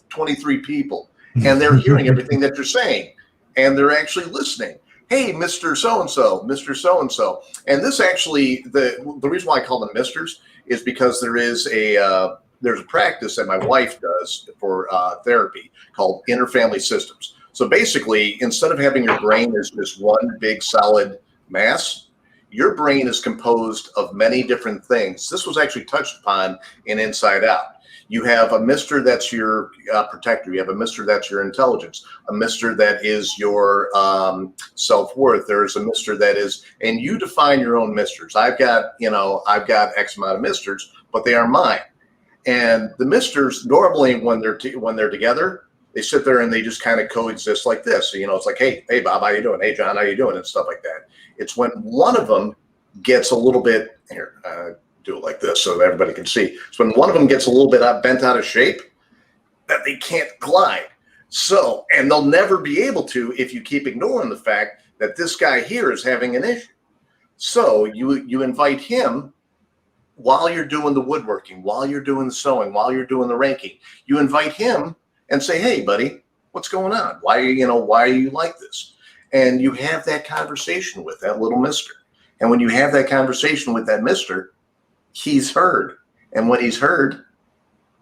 23 people, and they're hearing everything that you're saying, and they're actually listening. Hey, Mr. So-and-so, Mr. So-and-so. And this actually, the reason why I call them misters is because there's a practice that my wife does for therapy called interfamily systems. So basically, instead of having your brain as just one big solid mass, your brain is composed of many different things. This was actually touched upon in Inside Out. You have a mister that's your protector. You have a mister that's your intelligence. A mister that is your self-worth. There's a mister that is, and you define your own misters. I've got X amount of misters, but they are mine. And the misters normally when they're together, they sit there and they just kind of coexist like this. So, it's like, hey, Bob, how you doing? Hey, John, how you doing? And stuff like that. It's when one of them gets a little bit, here, do it like this so that everybody can see. It's when one of them gets a little bit bent out of shape that they can't glide. So, and they'll never be able to if you keep ignoring the fact that this guy here is having an issue. So you invite him while you're doing the woodworking, while you're doing the sewing, while you're doing the raking. You invite him and say, hey, buddy, what's going on? Why are you like this? And you have that conversation with that little mister. And when you have that conversation with that mister, he's heard. And when he's heard,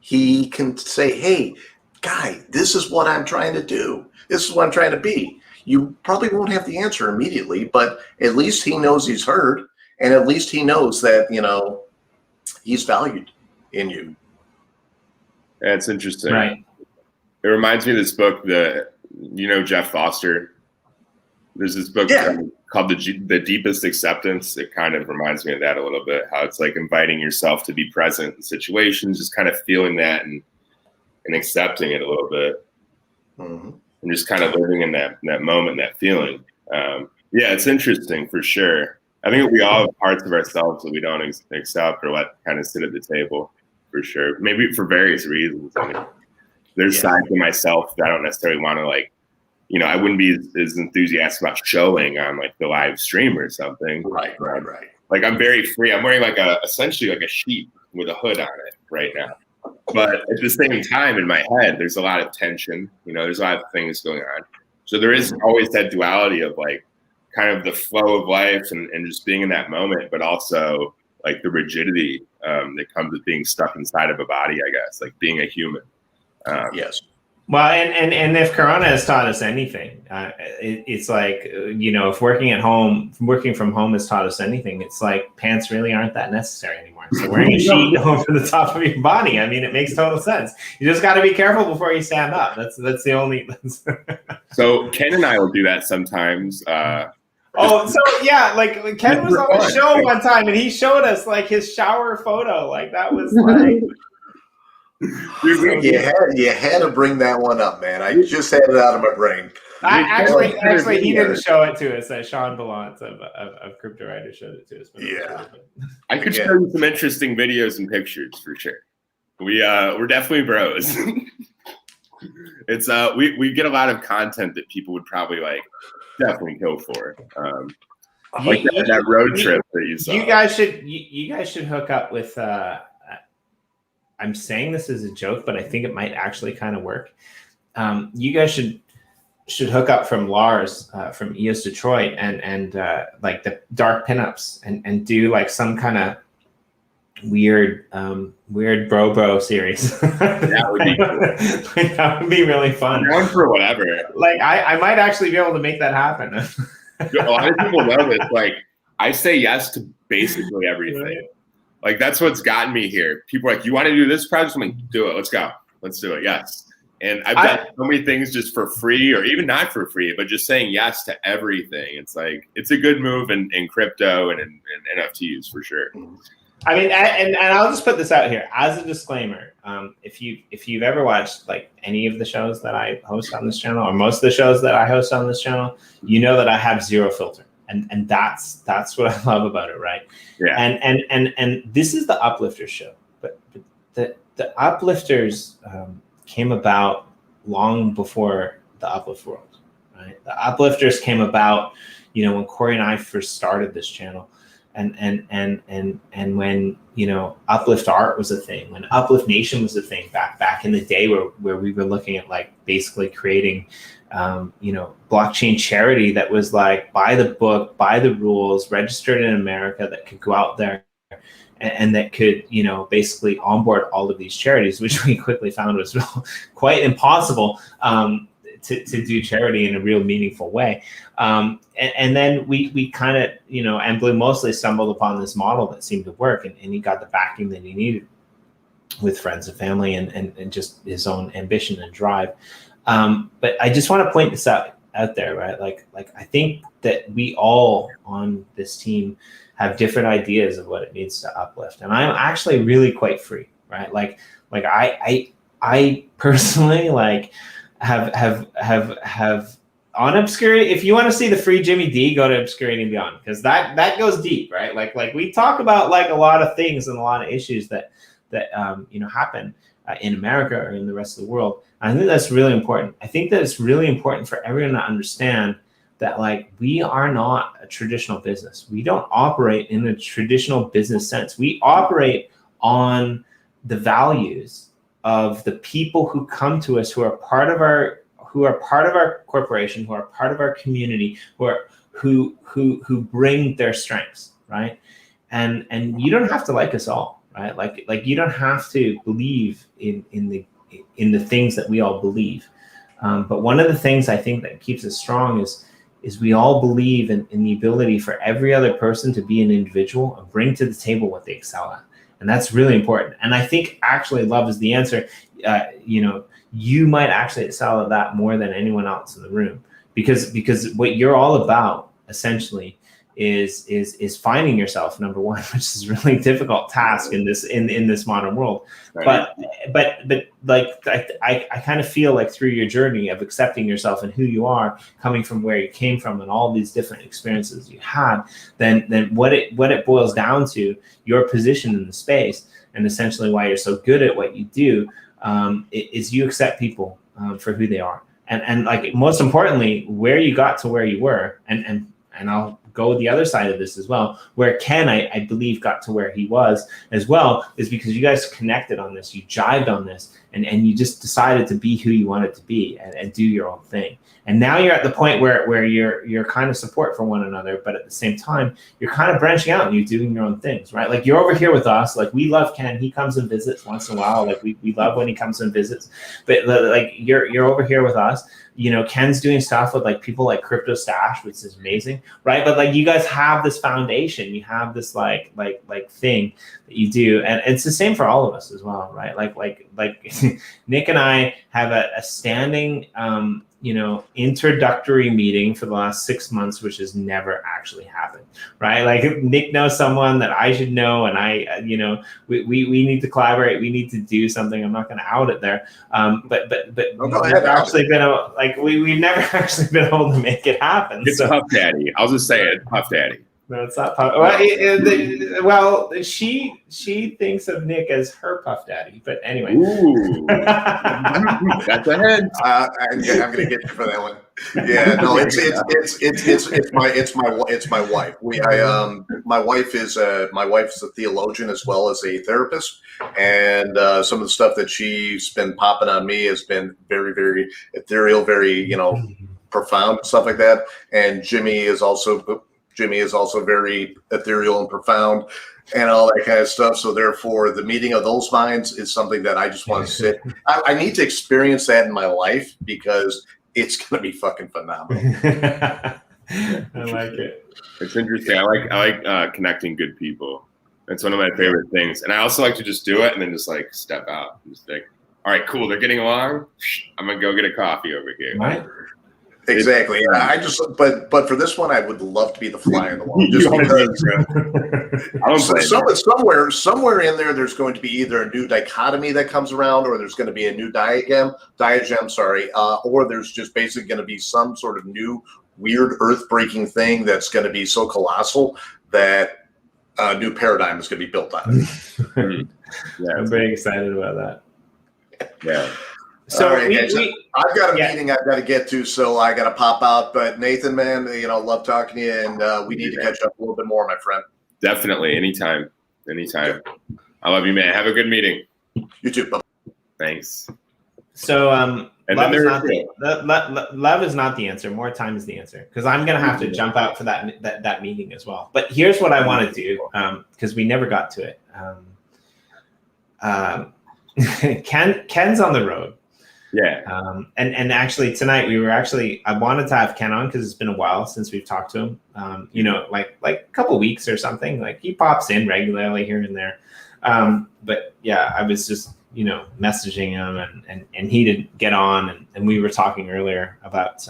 he can say, hey, guy, this is what I'm trying to do. This is what I'm trying to be. You probably won't have the answer immediately, but at least he knows he's heard. And at least he knows that, he's valued in you. That's interesting. Right. It reminds me of this book, Jeff Foster. There's this book called The Deepest Acceptance. It kind of reminds me of that a little bit, how it's like inviting yourself to be present in situations, just kind of feeling that and accepting it a little bit. Mm-hmm. And just kind of living in that moment, that feeling. It's interesting for sure. I think we all have parts of ourselves that we don't accept or let kind of sit at the table, for sure. Maybe for various reasons. I mean, there's sides of myself that I don't necessarily want to I wouldn't be as enthusiastic about showing on like the live stream or something. Right. Like I'm very free. I'm wearing essentially like a sheet with a hood on it right now. But at the same time, in my head, there's a lot of tension. There's a lot of things going on. So there is always that duality of like kind of the flow of life and just being in that moment, but also like the rigidity that comes with being stuck inside of a body, I guess, like being a human. Yes. Well, and if Corona has taught us anything, it's like, if working from home has taught us anything, it's like pants really aren't that necessary anymore. So wearing a sheet over the top of your body, I mean, it makes total sense. You just got to be careful before you stand up. That's the only. So Ken and I will do that sometimes. Like Ken was on the show one time and he showed us like his shower photo. Like that was like. You had to bring that one up, man. I just had it out of my brain. Actually, he didn't show it to us. Sean Balance of Crypto Writer showed it to us. Yeah, I could show you some interesting videos and pictures for sure. We're definitely bros. It's we get a lot of content that people would probably like definitely go for. Like that road trip that you saw. You guys should hook up with. I'm saying this as a joke, but I think it might actually kind of work. You guys should hook up from Lars from EOS Detroit and like the dark pinups and do like some kind of weird bro series. That would be cool. That would be really fun. I'm down for whatever. Like I might actually be able to make that happen. A lot of people know this. Like I say yes to basically everything. Right. Like that's what's gotten me here. People are like, you want to do this project? I'm like, do it. Let's go. Let's do it. Yes. And I've done so many things just for free or even not for free, but just saying yes to everything. It's like, it's a good move in crypto and in NFTs for sure. I mean, and I'll just put this out here as a disclaimer. If you've ever watched like any of the shows that I host on this channel or most of the shows that I host on this channel, you know that I have zero filter. And that's what I love about it, right? Yeah. And this is the UpLifters show, but the UpLifters came about long before the UpLift world, right? The UpLifters came about, when Corey and I first started this channel, and when Uplift art was a thing, when Uplift Nation was a thing back in the day, where we were looking at like basically creating. Blockchain charity that was like by the book, by the rules, registered in America, that could go out there and that could, basically onboard all of these charities, which we quickly found was quite impossible to do charity in a real meaningful way. And then we kind of, and Blue mostly stumbled upon this model that seemed to work, and he got the backing that he needed with friends and family and just his own ambition and drive. But I just want to point this out there, right? Like I think that we all on this team have different ideas of what it means to uplift, and I'm actually really quite free, right? Like I personally like have on Obscurity. If you want to see the free Jimmy D, go to Obscurity and Beyond, because that goes deep, right? Like we talk about like a lot of things and a lot of issues that happen in America or in the rest of the world. I think that's really important. I think that it's really important for everyone to understand that like we are not a traditional business. We don't operate in a traditional business sense. We operate on the values of the people who come to us, who are part of our corporation, who are part of our community, who bring their strengths, right? And you don't have to like us all, right? Like you don't have to believe in the things that we all believe. But one of the things I think that keeps us strong is we all believe in the ability for every other person to be an individual and bring to the table what they excel at. And that's really important. And I think actually love is the answer. You might actually excel at that more than anyone else in the room, because what you're all about essentially is finding yourself, number one, which is a really difficult task in this modern world. Right. But like I kind of feel like through your journey of accepting yourself and who you are, coming from where you came from and all these different experiences you had, then what it boils down to, your position in the space and essentially why you're so good at what you do, is you accept people for who they are, and like most importantly, where you got to where you were, and I'll go the other side of this as well, where Ken, I believe, got to where he was as well, is because you guys connected on this, you jived on this, and you just decided to be who you wanted to be and do your own thing. And now you're at the point where you're kind of support for one another, but at the same time, you're kind of branching out and you're doing your own things, right? Like you're over here with us. Like we love Ken. He comes and visits once in a while. Like we love when he comes and visits. But like you're over here with us. You know, Ken's doing stuff with like people like Crypto Stash, which is amazing, right? But like you guys have this foundation. You have this like thing that you do, and it's the same for all of us as well, right? Like Nick and I have a standing introductory meeting for the last 6 months, which has never actually happened, right? Like if Nick knows someone that I should know, and we need to collaborate. We need to do something. I'm not going to out it there, but we've never actually been we've never actually been able to make it happen. It's Puff Daddy. I'll just say it, Puff Daddy. No, it's not Puff. Well, she thinks of Nick as her Puff Daddy, but anyway. Ooh, that's a head. I'm gonna get you for that one. Yeah, no, it's my wife. My wife is a theologian as well as a therapist, and some of the stuff that she's been popping on me has been very, very ethereal, very profound stuff like that. And Jimmy is also very ethereal and profound and all that kind of stuff. So therefore, the meeting of those minds is something that I just want to sit. I need to experience that in my life because it's going to be fucking phenomenal. I like it. It's interesting. I like connecting good people. It's one of my favorite things. And I also like to just do it and then just like step out and just think, all right, cool. They're getting along. I'm going to go get a coffee over here. Right. Exactly. But for this one, I would love to be the fly on the wall. Just somewhere in there's going to be either a new dichotomy that comes around, or there's going to be a new diagram, or there's just basically going to be some sort of new weird earth-breaking thing that's going to be so colossal that a new paradigm is going to be built on it. Yeah, I'm very excited about that. Yeah. So right, I've got a meeting I've got to get to, so I got to pop out. But Nathan, man, love talking to you, and we need to catch up a little bit more, my friend. Definitely, anytime. I love you, man. Have a good meeting. You too. Bye. Thanks. So, love is not the answer. More time is the answer, because I'm gonna have to jump out for that meeting as well. But here's what I want to do, because we never got to it. Ken's on the road. Yeah. And actually tonight I wanted to have Ken on because it's been a while since we've talked to him. Like a couple weeks or something. Like he pops in regularly here and there. But yeah, I was just messaging him and he didn't get on, and we were talking earlier about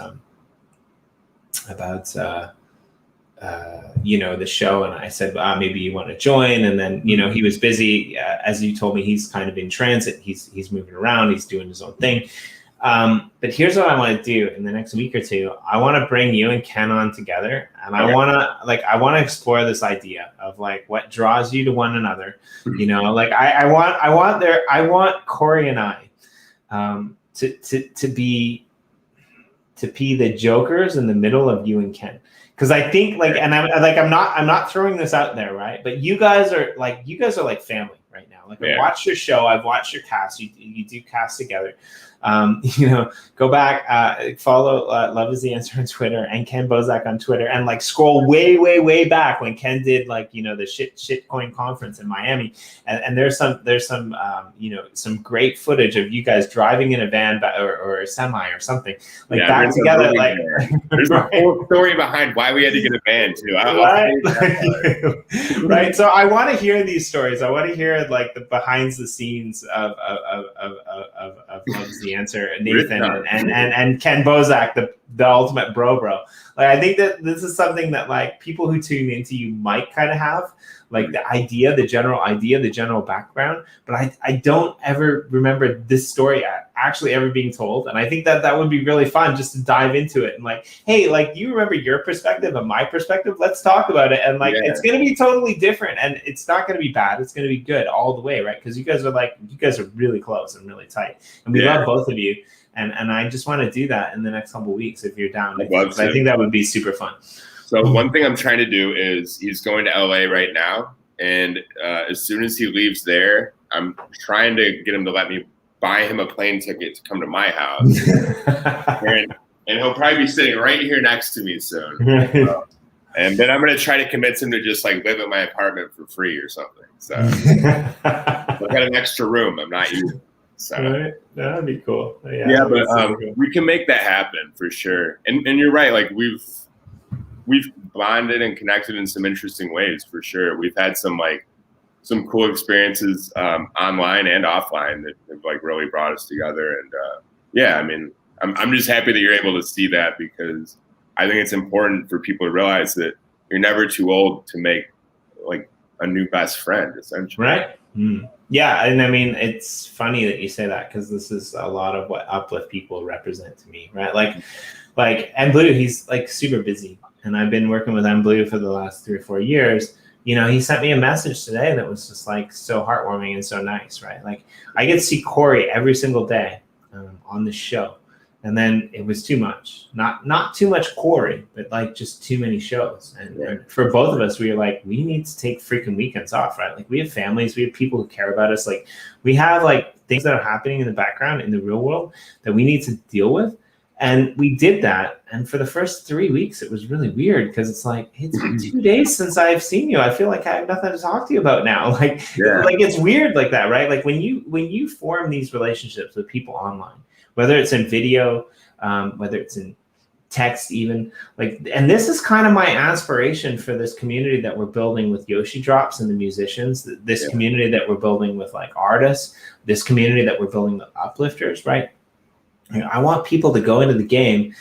the show, and I said, maybe you want to join. And then, he was busy. As you told me, he's kind of in transit. He's moving around. He's doing his own thing. But here's what I want to do in the next week or two. I want to bring you and Ken on together. And I want to explore this idea of like what draws you to one another. I want Corey and I to be the jokers in the middle of you and Ken. Because I think I'm not throwing this out there, right? But you guys are like family right now. Like I watched your show, I've watched your cast. You do cast together. Go back, follow Love is the Answer on Twitter and Ken Bozak on Twitter, and like scroll way back when Ken did the shitcoin conference in Miami, and there's some great footage of you guys driving in a van or a semi or something back together. There's a whole story behind why we had to get a van too. Right. So I want to hear these stories. I want to hear like the behind the scenes of Love is the Answer, Nathan and Ken Bozak, the ultimate bro. Like I think that this is something that like people who tune into you might kind of have, like the general background, but I don't ever remember this story actually ever being told. And I think that would be really fun just to dive into it and like, hey, like you remember your perspective and my perspective, let's talk about it. And like it's going to be totally different, and it's not going to be bad, it's going to be good all the way, right? Because you guys are really close and really tight, and we love both of you. And I just want to do that in the next couple of weeks if you're down. I think that would be super fun. So one thing I'm trying to do is he's going to LA right now. And as soon as he leaves there, I'm trying to get him to let me buy him a plane ticket to come to my house. and he'll probably be sitting right here next to me soon. And then I'm going to try to convince him to just like live in my apartment for free or something. So I've got an extra room I'm not using. So right. That'd be cool. Yeah, but cool. We can make that happen for sure. And you're right. Like we've bonded and connected in some interesting ways for sure. We've had some cool experiences online and offline that have like really brought us together. And yeah, I mean, I'm just happy that you're able to see that, because I think it's important for people to realize that you're never too old to make like a new best friend, essentially. Right. Mm. Yeah. And I mean, it's funny that you say that, because this is a lot of what UpLift people represent to me, right? Like M Blue, he's like super busy, and I've been working with M Blue for the last 3 or 4 years. You know, he sent me a message today that was just like so heartwarming and so nice, right? Like I get to see Corey every single day on the show. And then it was too much, not too much Corey, but like just too many shows. And for both of us, we were like, we need to take freaking weekends off, right? Like we have families, we have people who care about us. Like we have like things that are happening in the background in the real world that we need to deal with. And we did that. And for the first 3 weeks, it was really weird, because it's like, it's been 2 days since I've seen you. I feel like I have nothing to talk to you about now. Like it's weird like that, right? Like when you form these relationships with people online, whether it's in video, whether it's in text even, like, and this is kind of my aspiration for this community that we're building with Yoshi Drops and the musicians, this community that we're building with like artists, this community that we're building with UpLifters, right? You know, I want people to go into the game,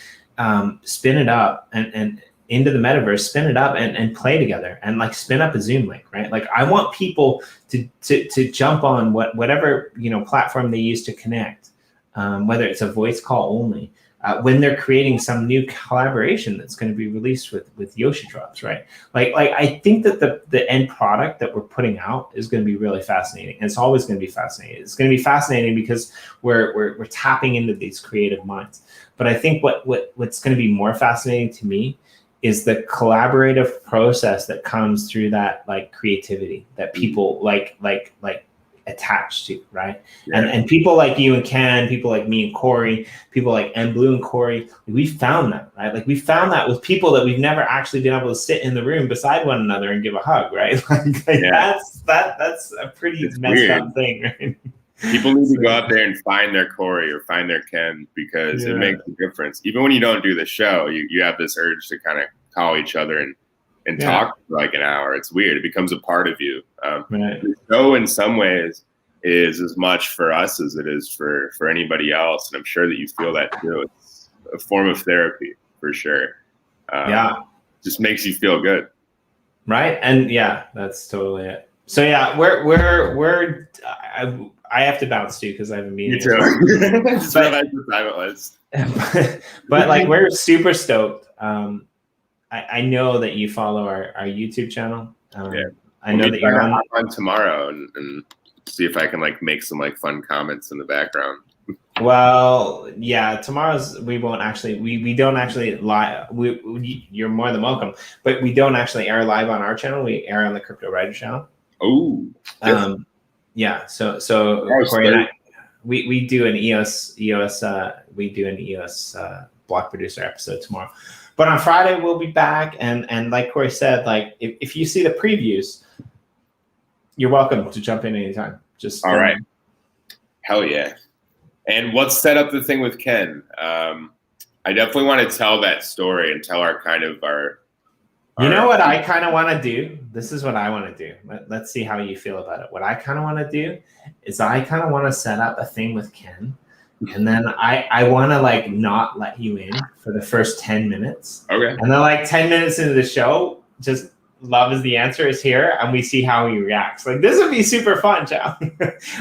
spin it up and into the metaverse, spin it up and play together, and like spin up a Zoom link, right? Like I want people to jump on whatever, you know, platform they use to connect. Whether it's a voice call only, when they're creating some new collaboration that's going to be released with Yoshi Drops, right? Like I think that the end product that we're putting out is going to be really fascinating. And it's always going to be fascinating. It's going to be fascinating because we're tapping into these creative minds. But I think what's going to be more fascinating to me is the collaborative process that comes through that like creativity that people like attached to, right? And people like you and Ken, people like me and Corey, people like M Blue and Corey, we found that, right? Like we found that with people that we've never actually been able to sit in the room beside one another and give a hug, right? That's a pretty messed up thing, right? People need to go out there and find their Corey or find their Ken, because it makes a difference. Even when you don't do the show, you have this urge to kind of call each other and talk for like an hour. It's weird. It becomes a part of you. The show in some ways is as much for us as it is for anybody else. And I'm sure that you feel that too. It's a form of therapy for sure. Just makes you feel good. Right. And that's totally it. So I have to bounce too, because I have a meeting. You too. Just realized the time it was. But like we're super stoked. I know that you follow our YouTube channel. I know that you're on tomorrow and see if I can like make some like fun comments in the background. Well, tomorrow's we don't actually live. You're more than welcome, but we don't actually air live on our channel. We air on the Crypto Writer channel. Oh, So Corey and I, we do an EOS block producer episode tomorrow. But on Friday we'll be back, and like Corey said, like if you see the previews, you're welcome to jump in anytime. Just all right. Hell yeah. And let's set up the thing with Ken. I definitely want to tell that story and tell our you know what I kind of want to do? This is what I want to do. Let's see how you feel about it. What I kind of want to do is I kind of want to set up a thing with Ken. And then I want to like not let you in for the first 10 minutes. Okay. And then like 10 minutes into the show, just love is the answer is here, and we see how he reacts. Like this would be super fun, Chow.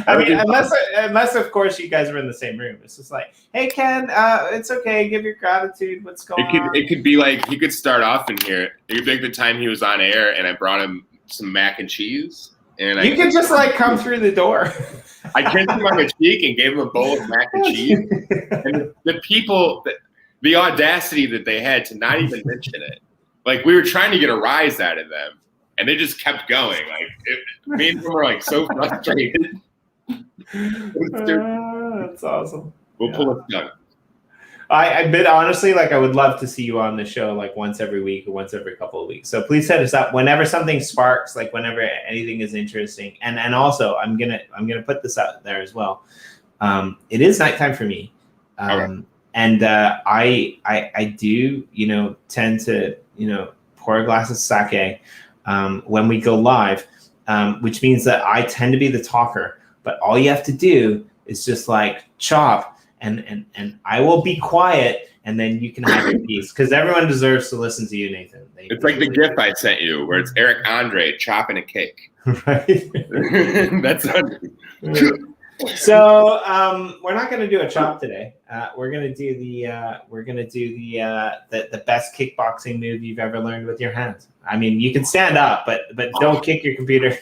I mean, unless of course you guys are in the same room. It's just like, hey Ken, it's okay. Give your gratitude. What's going on? It could be like he could start off in here. It could be like the time he was on air and I brought him some mac and cheese. And you could just like come through the door. I kissed him on the cheek and gave him a bowl of mac and cheese. And the people, the audacity that they had to not even mention it. like we were trying to get a rise out of them, and they just kept going. Like me and them were like so frustrated. That's awesome. We'll pull it done. I admit, honestly, like I would love to see you on the show like once every week or once every couple of weeks. So please set us up whenever something sparks, like whenever anything is interesting. And also I'm gonna put this out there as well. It is nighttime for me. Okay. And I do, tend to, pour a glass of sake when we go live, which means that I tend to be the talker. But all you have to do is just like chop. And I will be quiet, and then you can have your piece, because everyone deserves to listen to you, Nathan. It's like the GIF I sent you, where it's Eric Andre chopping a cake. Right. That's So we're not going to do a chop today. We're going to do the best kickboxing move you've ever learned with your hands. I mean, you can stand up, but don't kick your computer.